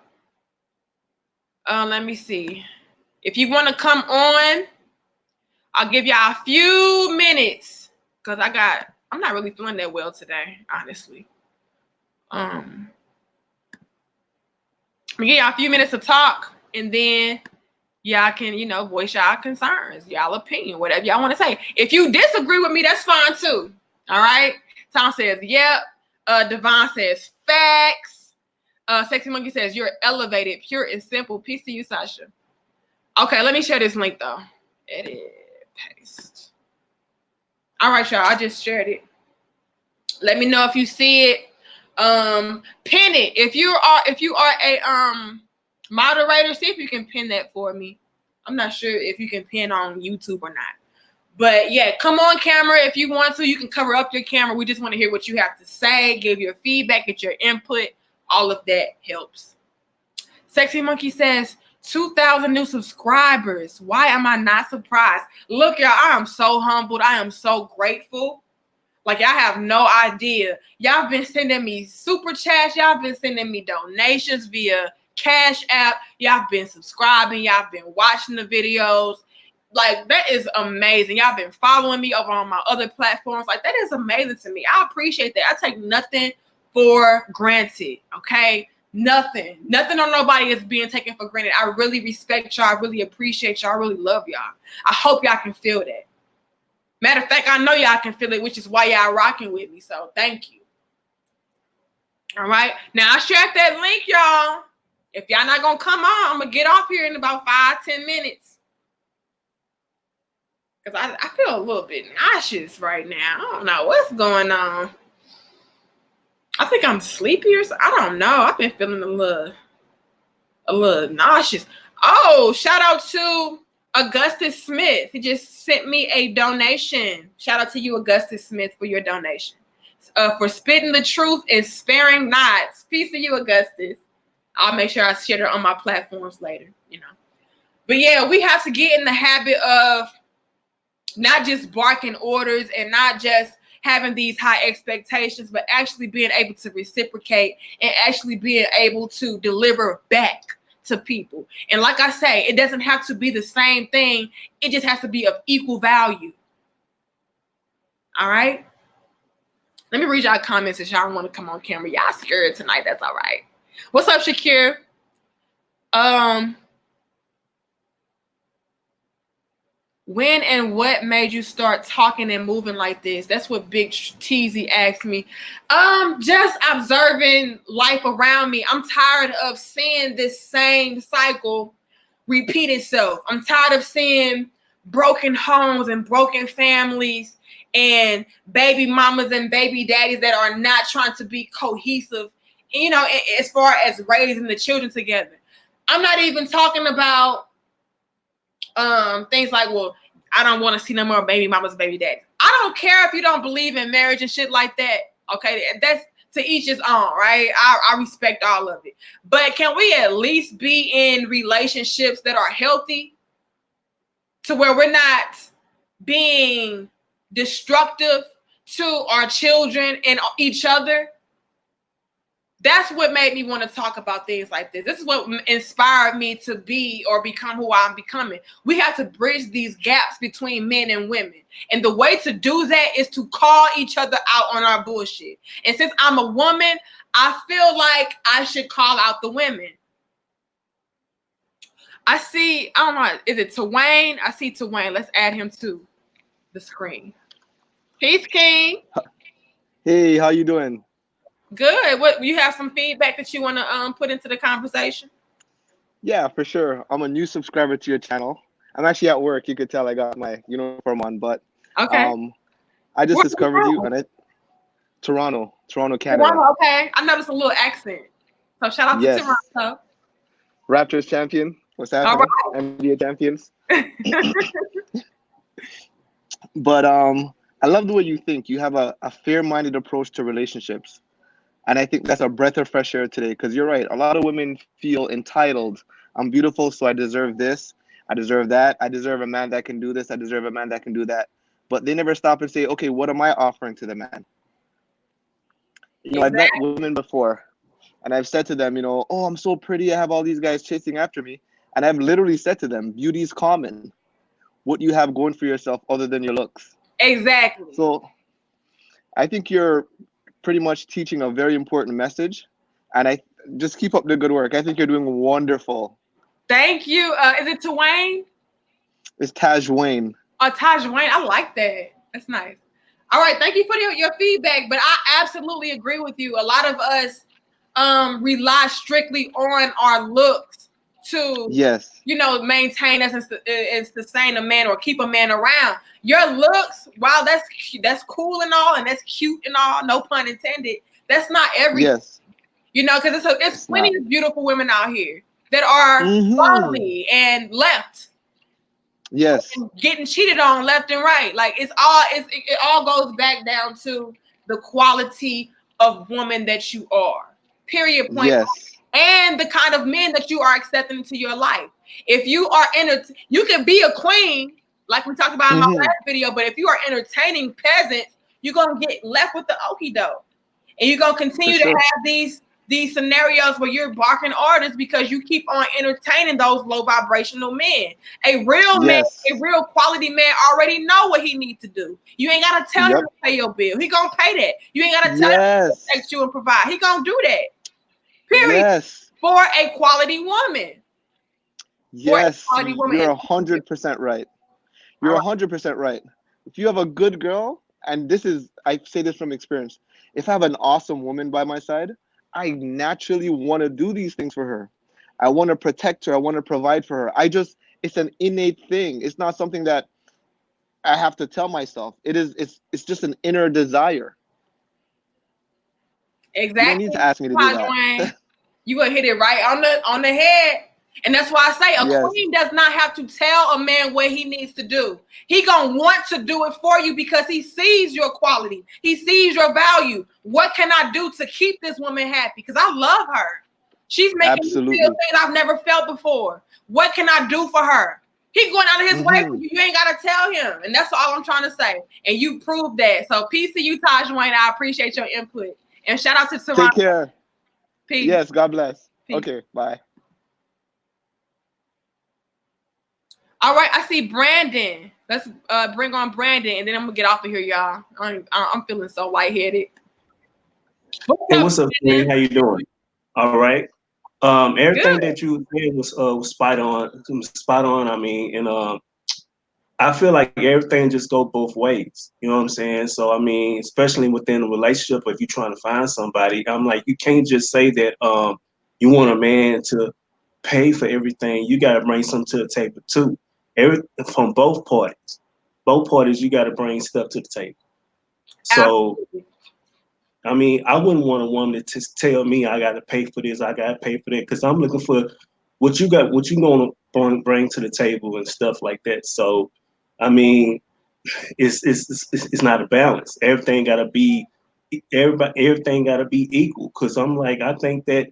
Let me see. If you want to come on, I'll give y'all a few minutes because I'm not really feeling that well today, honestly. I'm gonna give y'all a few minutes to talk, and then y'all can, voice y'all concerns, y'all opinion, whatever y'all want to say. If you disagree with me, that's fine too. All right. Tom says, yep. Devon says, facts. Sexy Monkey says, you're elevated, pure and simple. Peace to you, Sasha. Okay, let me share this link though. Edit, paste. All right, y'all. I just shared it. Let me know if you see it. Pin it. If you are a moderator, see if you can pin that for me. I'm not sure if you can pin on YouTube or not. But yeah, come on camera if you want to. You can cover up your camera. We just want to hear what you have to say, give your feedback, get your input. All of that helps. Sexy Monkey says, 2,000 new subscribers. Why am I not surprised? Look, y'all, I am so humbled. I am so grateful. Like, y'all have no idea. Y'all been sending me super chats. Y'all been sending me donations via Cash App. Y'all been subscribing. Y'all been watching the videos. Like, that is amazing. Y'all been following me over on my other platforms. Like, that is amazing to me. I appreciate that. I take nothing for granted, okay? Nothing or nobody is being taken for granted. I really respect y'all. I really appreciate y'all. I really love y'all. I hope y'all can feel that. Matter of fact, I know y'all can feel it, which is why y'all rocking with me. So thank you. All right. Now I shared that link, y'all. If y'all not gonna come on, I'm gonna get off here in about 5-10 minutes. Because I feel a little bit nauseous right now. I don't know what's going on. I think I'm sleepy or something. I don't know. I've been feeling a little nauseous. Oh, shout out to Augustus Smith. He just sent me a donation. Shout out to you, Augustus Smith, for your donation. For spitting the truth and sparing not. Peace to you, Augustus. I'll make sure I share it on my platforms later, But yeah, we have to get in the habit of not just barking orders and not just having these high expectations, but actually being able to reciprocate and actually being able to deliver back to people. And like I say, it doesn't have to be the same thing. It just has to be of equal value. All right. Let me read y'all comments if y'all don't want to come on camera. Y'all scared tonight. That's all right. What's up, Shakir? When and what made you start talking and moving like this? That's what Big Teasy asked me. Just observing life around me. I'm tired of seeing this same cycle repeat itself. I'm tired of seeing broken homes and broken families and baby mamas and baby daddies that are not trying to be cohesive, as far as raising the children together. I'm not even talking about things like, well, I don't want to see no more baby mamas, baby daddies. I don't care if you don't believe in marriage and shit like that. Okay, that's to each his own, right? I respect all of it. But can we at least be in relationships that are healthy to where we're not being destructive to our children and each other? That's what made me want to talk about things like this. This is what inspired me to be or become who I'm becoming. We have to bridge these gaps between men and women. And the way to do that is to call each other out on our bullshit. And since I'm a woman, I feel like I should call out the women. I don't know, is it Twain? I see Twain. Let's add him to the screen. Peace, King. Hey, how you doing? Good. What, you have some feedback that you want to put into the conversation? Yeah, for sure. I'm a new subscriber to your channel. I'm actually at work. You could tell I got my uniform on, but okay. I just discovered you on it. Toronto, Canada. Toronto, okay. I noticed a little accent. So shout out to Toronto. Raptors champion. What's happening? All right. NBA champions. But I love the way you think. You have a fair-minded approach to relationships. And I think that's a breath of fresh air today, because you're right. A lot of women feel entitled. I'm beautiful, so I deserve this. I deserve that. I deserve a man that can do this. I deserve a man that can do that. But they never stop and say, okay, what am I offering to the man? I've met Exactly. women before and I've said to them, oh, I'm so pretty. I have all these guys chasing after me. And I've literally said to them, beauty is common. What do you have going for yourself other than your looks? Exactly. So I think you're pretty much teaching a very important message. And I just keep up the good work. I think you're doing wonderful. Thank you. Is it Twain? It's Taj Wayne. Taj Wayne. I like that. That's nice. All right. Thank you for your feedback. But I absolutely agree with you. A lot of us rely strictly on our looks to, Yes. maintain us and sustain a man or keep a man around. Your looks, while that's cool and all, and that's cute and all, no pun intended, that's not everything. Yes. Because it's plenty of beautiful women out here that are lonely and left. Yes. And getting cheated on left and right. Like it all goes back down to the quality of woman that you are. Period. Point. Yes. And the kind of men that you are accepting into your life. If you are you can be a queen, like we talked about in my last video, but if you are entertaining peasants, you're gonna get left with the okie doke. And you're gonna continue to have these scenarios where you're barking orders because you keep on entertaining those low vibrational men. A real man, a real quality man already know what he needs to do. You ain't gotta tell him to pay your bill. He gonna pay that. You ain't gotta tell him to protect you and provide. He gonna do that. Period. Yes. For a quality woman. Yes. You're 100% right. You're 100% right. If you have a good girl, and I say this from experience, if I have an awesome woman by my side, I naturally want to do these things for her. I want to protect her. I want to provide for her. It's an innate thing. It's not something that I have to tell myself. It's just an inner desire. Exactly. You don't need to ask me to do that. You gonna hit it right on the head. And that's why I say a queen does not have to tell a man what he needs to do. He gonna want to do it for you because he sees your quality. He sees your value. What can I do to keep this woman happy? Because I love her. She's making me feel things I've never felt before. What can I do for her? He's going out of his way for you. You ain't gotta tell him. And that's all I'm trying to say. And you proved that. So peace to you, Taj Wayne. I appreciate your input. And shout out to Toronto. Take care. Peace. Yes, God bless. Peace. Okay, bye. All right, I see Brandon. Let's bring on Brandon, and then I'm gonna get off of here, y'all. I'm feeling so lightheaded. What's up, Brandon? How you doing? All right. Everything that you said was spot on. Spot on. I mean, and I feel like everything just go both ways. You know what I'm saying? So I mean, especially within a relationship, if you're trying to find somebody, I'm like, you can't just say that you want a man to pay for everything. You got to bring something to the table too. From both parties. Both parties, you got to bring stuff to the table. So, I mean, I wouldn't want a woman to tell me I got to pay for this, I got to pay for that, because I'm looking for what you going to bring to the table and stuff like that. So, I mean, it's not a balance. Everything got to be equal. Because I'm like, I think that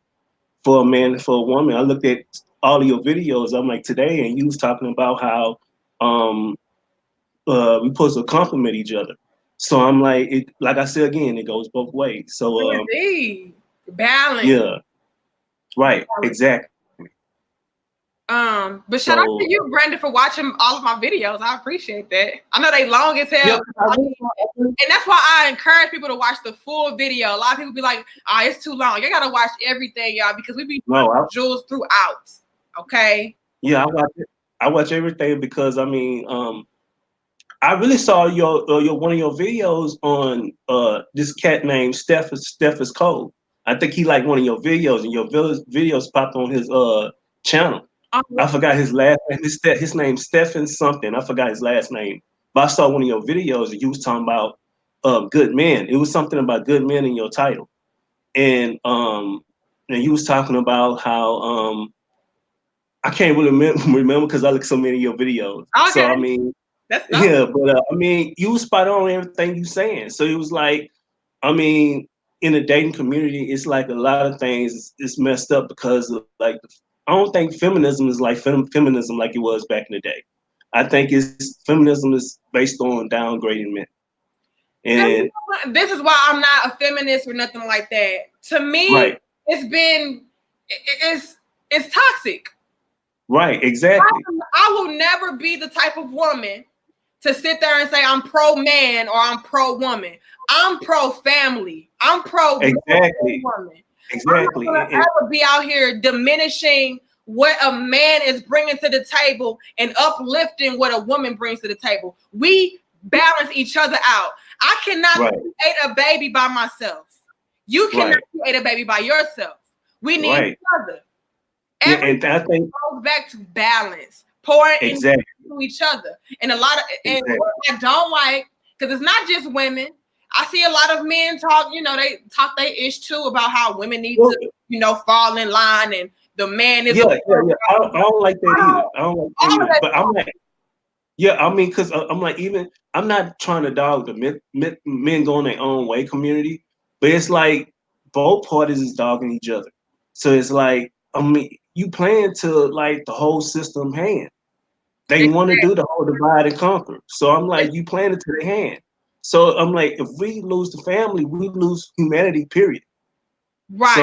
for a man, for a woman, I looked at all of your videos. I'm like today, and you was talking about how we supposed to compliment each other. So I'm like, like I said again, it goes both ways. So indeed, balance. Yeah, right, exactly. But shout out to you, Brandon, for watching all of my videos. I appreciate that. I know they long as hell. And that's why I encourage people to watch the full video. A lot of people be like, it's too long. You gotta watch everything, y'all, because we be jewels throughout. Okay. Yeah, I watch everything because I mean, I really saw your one of your videos on this cat named Steph is Cold. I think he liked one of your videos, and your videos popped on his channel. I forgot his last name. His name's Stephen something. I forgot his last name. But I saw one of your videos and you was talking about good men. It was something about good men in your title. And you was talking about how I can't really remember because I look so many of your videos. Okay. So I mean, but I mean, you was spot on everything you saying. So it was like, I mean, in the dating community, it's like a lot of things is messed up because of like I don't think feminism is like feminism like it was back in the day. I think feminism is based on downgrading men. And this is why I'm not a feminist or nothing like that. To me, it's toxic. Right, exactly. I will never be the type of woman to sit there and say I'm pro man or I'm pro woman. I'm pro family. I'm pro woman. Exactly. I'm not gonna ever be out here diminishing what a man is bringing to the table and uplifting what a woman brings to the table. We balance each other out. I cannot create a baby by myself. You cannot create a baby by yourself. We need each other. Everything I think goes back to balance, pouring into each other. And a lot of what I don't like, because it's not just women. I see a lot of men talk, they talk their ish too about how women need to, fall in line and the man is. I don't like that either. I don't like that either. But I'm like, I mean, because I'm like, I'm not trying to dog the men going their own way community, but it's like both parties is dogging each other. So it's like, I mean, you playing to like the whole system hand. They want to do the whole divide and conquer. So I'm like, you playing it to their hand. So I'm like, if we lose the family, we lose humanity, period. Right.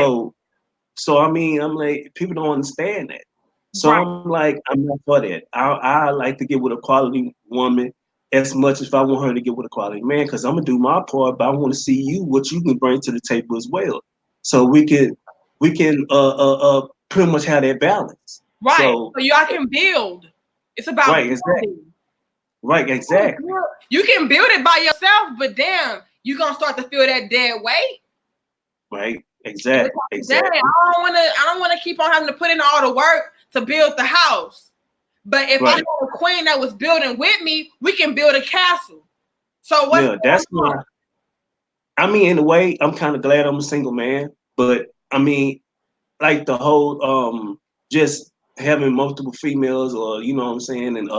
So I mean, I'm like, people don't understand that. So I'm like, I'm not for that. I like to get with a quality woman as much as I want her to get with a quality man, because I'm gonna do my part, but I want to see what you can bring to the table as well. So we can pretty much have that balance. Right. So y'all can build. It's about building. Right, exactly. You can build it by yourself, but damn, you're gonna start to feel that dead weight. Right. Exactly. I don't wanna keep on having to put in all the work to build the house. But if I had a queen that was building with me, we can build a castle. So that's why. I mean, in a way, I'm kind of glad I'm a single man, but I mean, like the whole just having multiple females, or you know what I'm saying, and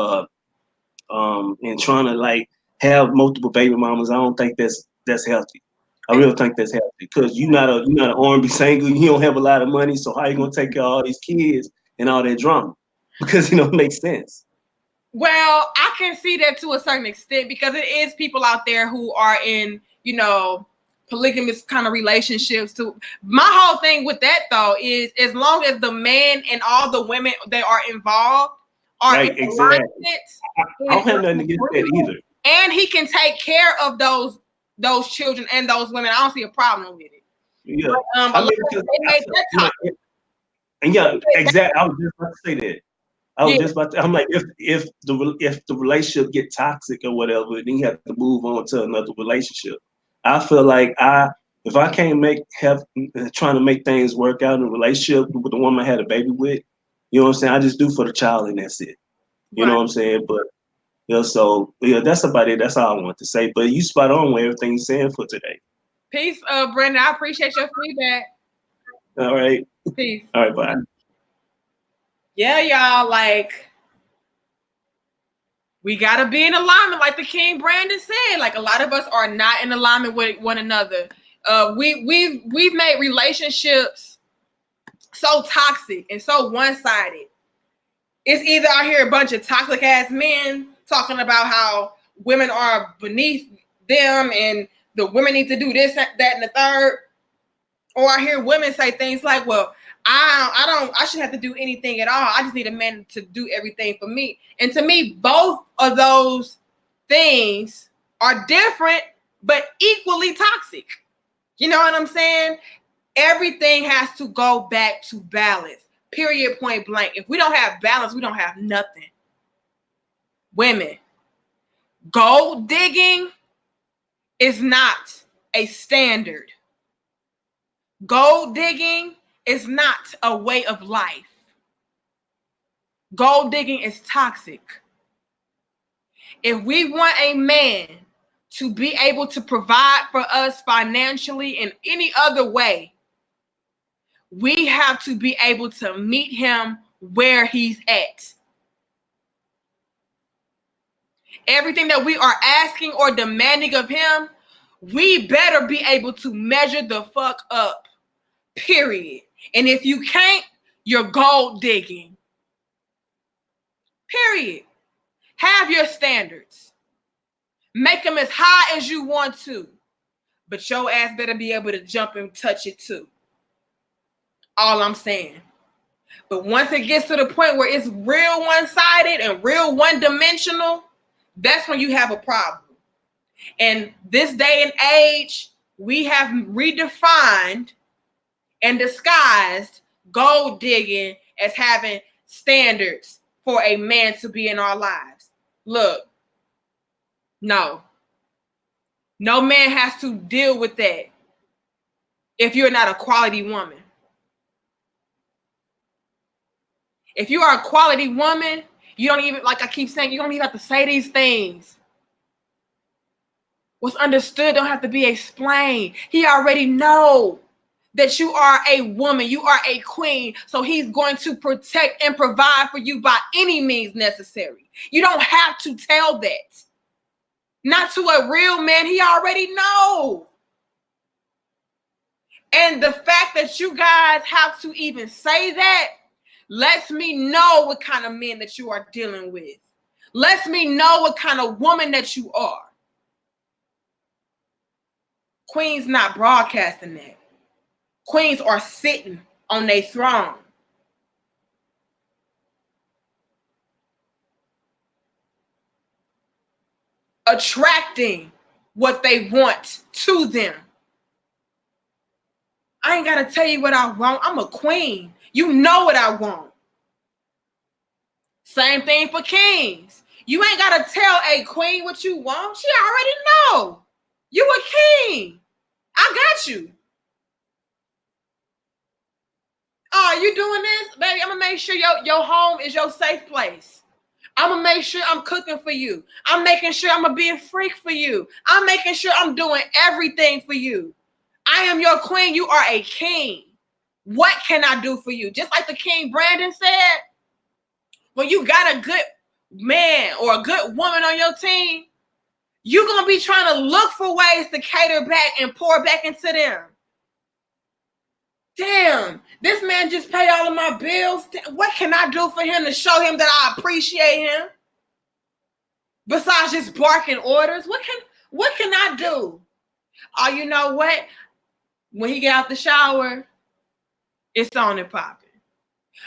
trying to like have multiple baby mamas, I don't think that's healthy. I really think that's healthy, because you're not an R&B singer, you don't have a lot of money, so how you gonna take care of all these kids and all that drama? Because it makes sense. Well, I can see that to a certain extent, because it is people out there who are in, polygamous kind of relationships too. My whole thing with that though is, as long as the man and all the women that are involved are in alignment, I don't have nothing against that either. And he can take care of those children and those women, I don't see a problem with it. Yeah, but, exactly. I was just about to say that. I'm like, if the relationship get toxic or whatever, then you have to move on to another relationship. I feel like if I can't trying to make things work out in a relationship with the woman I had a baby with, you know what I'm saying? I just do for the child and that's it. You know what I'm saying? But so that's about it. That's all I want to say. But you spot on with everything you're saying for today. Peace, Brandon. I appreciate your feedback. All right. Peace. All right, bye. Yeah, y'all, like, we gotta be in alignment, like the King Brandon said. Like, a lot of us are not in alignment with one another. We've made relationships so toxic and so one-sided. It's either I hear a bunch of toxic ass men talking about how women are beneath them and the women need to do this, that, and the third. Or I hear women say things like, well, I shouldn't have to do anything at all. I just need a man to do everything for me. And to me, both of those things are different, but equally toxic. You know what I'm saying? Everything has to go back to balance. Period, point blank. If we don't have balance, we don't have nothing. Women, gold digging is not a standard. Gold digging is not a way of life. Gold digging is toxic. If we want a man to be able to provide for us financially in any other way, we have to be able to meet him where he's at. Everything that we are asking or demanding of him, we better be able to measure the fuck up, period. And if you can't, You're gold digging. Period. Have your standards. Make them as high as you want to. But your ass better be able to jump and touch it too. All I'm saying. But once it gets to the point where it's real one-sided and real one-dimensional, that's when you have a problem. And this day and age, we have redefined and disguised gold digging as having standards for a man to be in our lives. Look, no man has to deal with that if you're not a quality woman. If you are a quality woman, you don't even, like I keep saying, you don't even have to say these things. What's understood don't have to be explained. He already knows that you are a woman, you are a queen, so he's going to protect and provide for you by any means necessary. You don't have to tell that. Not to a real man, he already knows. And the fact that you guys have to even say that lets me know what kind of men that you are dealing with. Lets me know what kind of woman that you are. Queens not broadcasting that. Queens are sitting on their throne. Attracting what they want to them. I ain't got to tell you what I want. I'm a queen. You know what I want. Same thing for kings. You ain't got to tell a queen what you want. She already know. You a king. I got you. Oh, you doing this? Baby, I'm going to make sure your home is your safe place. I'm going to make sure I'm cooking for you. I'm making sure I'm going to be a freak for you. I'm making sure I'm doing everything for you. I am your queen. You are a king. What can I do for you? Just like the King Brandon said, when you got a good man or a good woman on your team, you're going to be trying to look for ways to cater back and pour back into them. Damn, this man just paid all of my bills. What can I do for him to show him that I appreciate him? Besides just barking orders, what can I do? Oh, you know what? When he get out the shower, it's on and popping.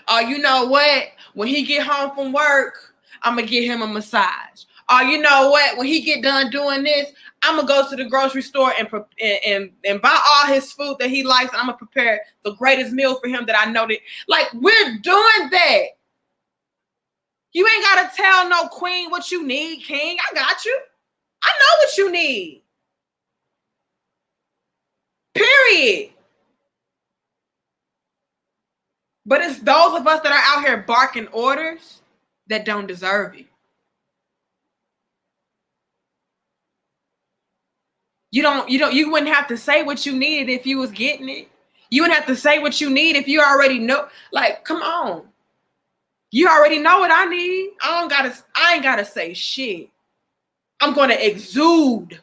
Oh, you know what? When he get home from work, I'm going to get him a massage. Oh, you know what? When he get done doing this, I'm going to go to the grocery store and buy all his food that he likes. And I'm going to prepare the greatest meal for him that I know that. Like, we're doing that. You ain't got to tell no queen what you need, king. I got you. I know what you need. Period. But it's those of us that are out here barking orders that don't deserve it. You wouldn't have to say what you needed if you was getting it. You wouldn't have to say what you need if you already know. Like, come on. You already know what I need. I ain't gotta say shit. I'm gonna exude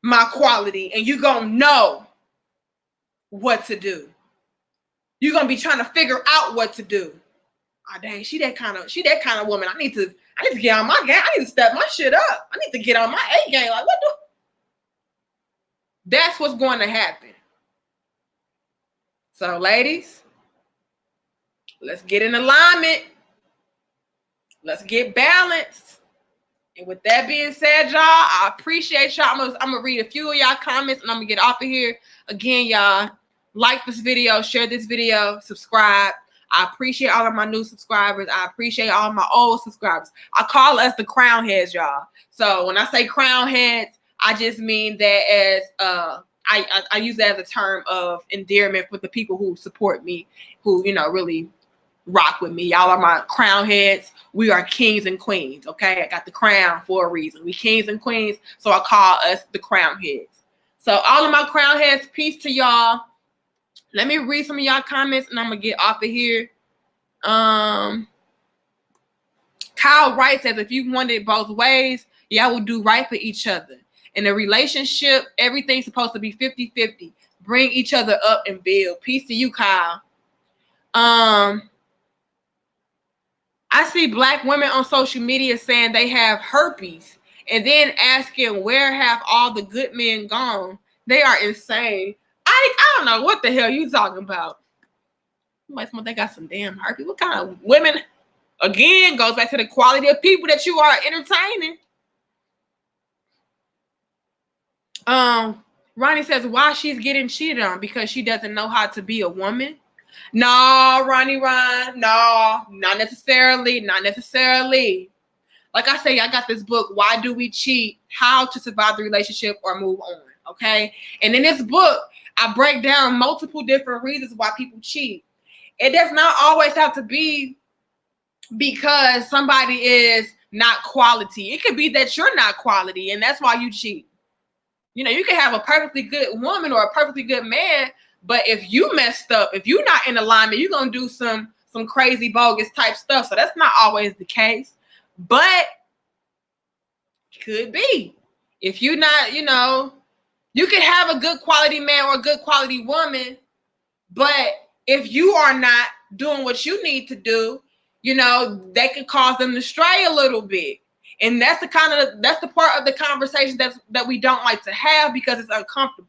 my quality, and you gonna know what to do. You're gonna be trying to figure out what to do. Oh dang, she that kind of woman. I need to get on my game. I need to step my shit up. I need to get on my A game. Like, what the? That's what's going to happen. So, ladies, let's get in alignment. Let's get balanced. And with that being said, y'all, I appreciate y'all. I'm gonna read a few of y'all comments and I'm gonna get off of here. Again, y'all, like this video, share this video, subscribe. I appreciate all of my new subscribers. I appreciate all of my old subscribers. I call us the crown heads, y'all. So when I say crown heads, I just mean that as I use that as a term of endearment for the people who support me, who, you know, really rock with me. Y'all are my crown heads. We are kings and queens, okay? I got the crown for a reason. We kings and queens, so I call us the crown heads. So all of my crown heads, peace to y'all. Let me read some of y'all comments and I'm gonna get off of here. Kyle Wright says, if you want it both ways, y'all will do right for each other. In a relationship, everything's supposed to be 50-50. Bring each other up and build. Peace to you, Kyle. I see Black women on social media saying they have herpes and then asking where have all the good men gone. They are insane. I don't know what the hell you talking about. They got some damn herpes. What kind of women? Again, goes back to the quality of people that you are entertaining. Ronnie says why she's getting cheated on because she doesn't know how to be a woman. No, Ronnie Ron, no, not necessarily, not necessarily. Like I say, I got this book, Why Do We Cheat? How to Survive the Relationship or Move On, okay? And in this book, I break down multiple different reasons why people cheat. It does not always have to be because somebody is not quality. It could be that you're not quality, and that's why you cheat. You know, you can have a perfectly good woman or a perfectly good man, but if you messed up, if you're not in alignment, you're gonna do some crazy bogus type stuff. So that's not always the case, but could be. If you're not, you know, you can have a good quality man or a good quality woman, but if you are not doing what you need to do, you know, that could cause them to stray a little bit. And that's the part of the conversation that we don't like to have because it's uncomfortable.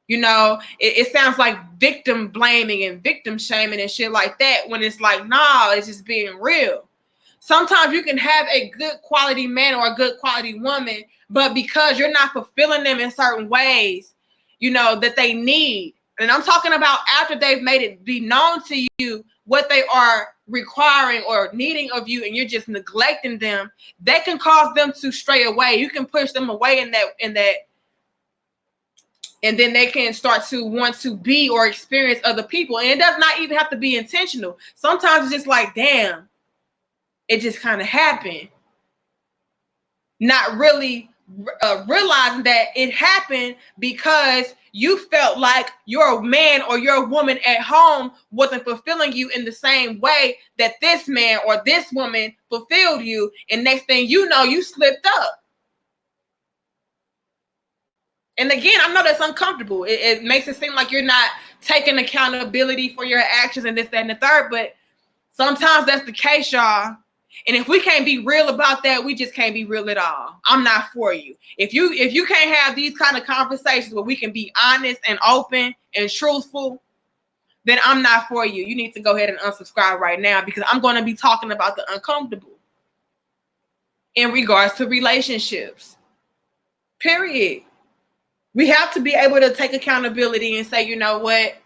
You know, it sounds like victim blaming and victim shaming and shit like that when it's like, nah, it's just being real. Sometimes you can have a good quality man or a good quality woman, but because you're not fulfilling them in certain ways, you know, that they need. And I'm talking about after they've made it be known to you what they are requiring or needing of you and you're just neglecting them, that can cause them to stray away. You can push them away in that, and then they can start to want to be or experience other people. And it does not even have to be intentional. Sometimes it's just like, damn, it just kind of happened. Not really realizing that it happened because you felt like your man or your woman at home wasn't fulfilling you in the same way that this man or this woman fulfilled you. And next thing you know, you slipped up. And again, I know that's uncomfortable. It makes it seem like you're not taking accountability for your actions and this, that, and the third. But sometimes that's the case, y'all. And if we can't be real about that, we just can't be real at all. I'm not for you. If you can't have these kind of conversations where we can be honest and open and truthful, then I'm not for you. You need to go ahead and unsubscribe right now because I'm going to be talking about the uncomfortable in regards to relationships. Period. We have to be able to take accountability and say, you know what?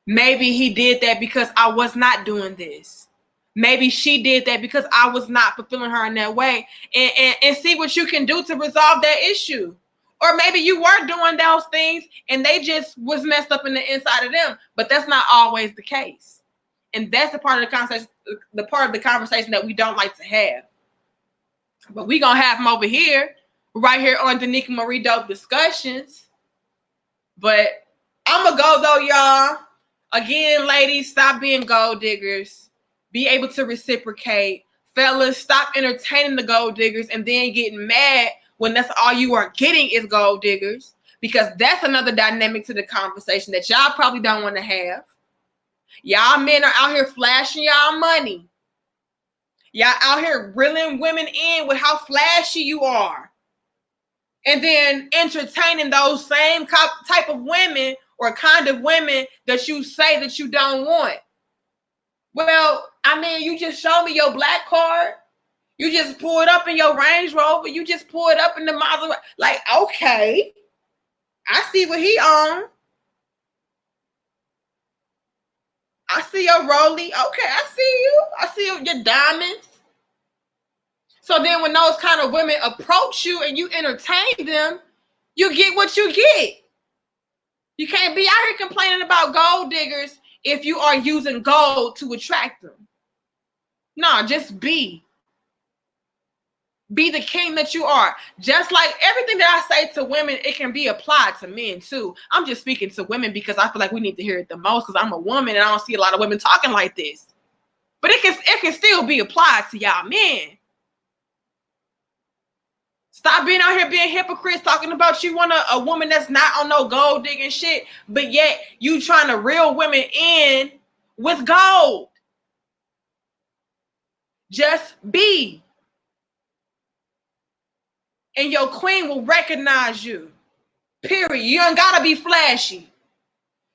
Maybe he did that because I was not doing this. Maybe she did that because I was not fulfilling her in that way, and see what you can do to resolve that issue. Or maybe you were doing those things and they just was messed up in the inside of them, but that's not always the case. And that's the part of the conversation that we don't like to have. But we gonna have them over here, right here on the Nikki Marie Dope Discussions. But I'm gonna go though, y'all. Again, ladies, stop being gold diggers. Be able to reciprocate. Fellas, stop entertaining the gold diggers and then getting mad when that's all you are getting is gold diggers, because that's another dynamic to the conversation that y'all probably don't want to have. Y'all men are out here flashing y'all money. Y'all out here reeling women in with how flashy you are. And then entertaining those same type of women or kind of women that you say that you don't want. Well, I mean, you just showed me your black card. You just pulled up in your Range Rover. You just pulled up in the Maserati. Like, okay, I see what he on. I see your Rollie. Okay, I see you. I see your diamonds. So then when those kind of women approach you and you entertain them, you get what you get. You can't be out here complaining about gold diggers if you are using gold to attract them. No, just be the king that you are. Just like everything that I say to women, it can be applied to men too. I'm just speaking to women because I feel like we need to hear it the most because I'm a woman and I don't see a lot of women talking like this. But it can still be applied to y'all men. Stop being out here being hypocrites, talking about you want a woman that's not on no gold digging shit, but yet you trying to reel women in with gold. Just be. And your queen will recognize you. Period. You don't gotta be flashy.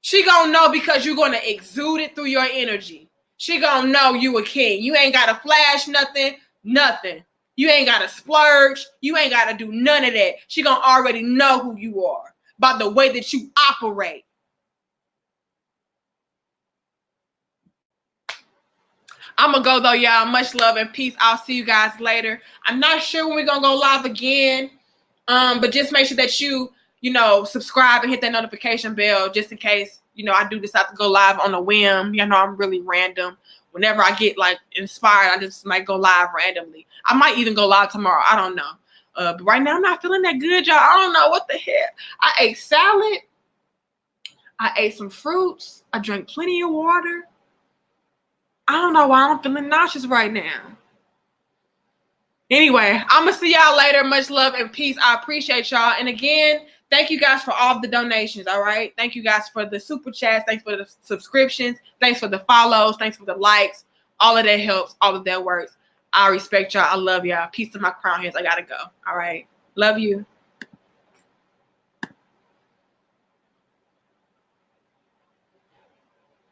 She gonna know because you're gonna exude it through your energy. She gonna know you a king. You ain't gotta flash nothing. You ain't gotta splurge. You ain't gotta do none of that. She gonna already know who you are by the way that you operate. I'm gonna go though, y'all. Much love and peace. I'll see you guys later. I'm not sure when we're gonna go live again, but just make sure that you subscribe and hit that notification bell just in case I do decide to go live on a whim. I'm really random. Whenever I get like inspired, I just might go live randomly. I might even go live tomorrow. I don't know. But right now I'm not feeling that good, y'all. I don't know what the heck. I ate salad. I ate some fruits. I drank plenty of water. I don't know why I'm feeling nauseous right now. Anyway, I'm going to see y'all later. Much love and peace. I appreciate y'all. And again, thank you guys for all of the donations, all right? Thank you guys for the super chats. Thanks for the subscriptions. Thanks for the follows. Thanks for the likes. All of that helps. All of that works. I respect y'all. I love y'all. Peace to my crown heads. I got to go. All right. Love you.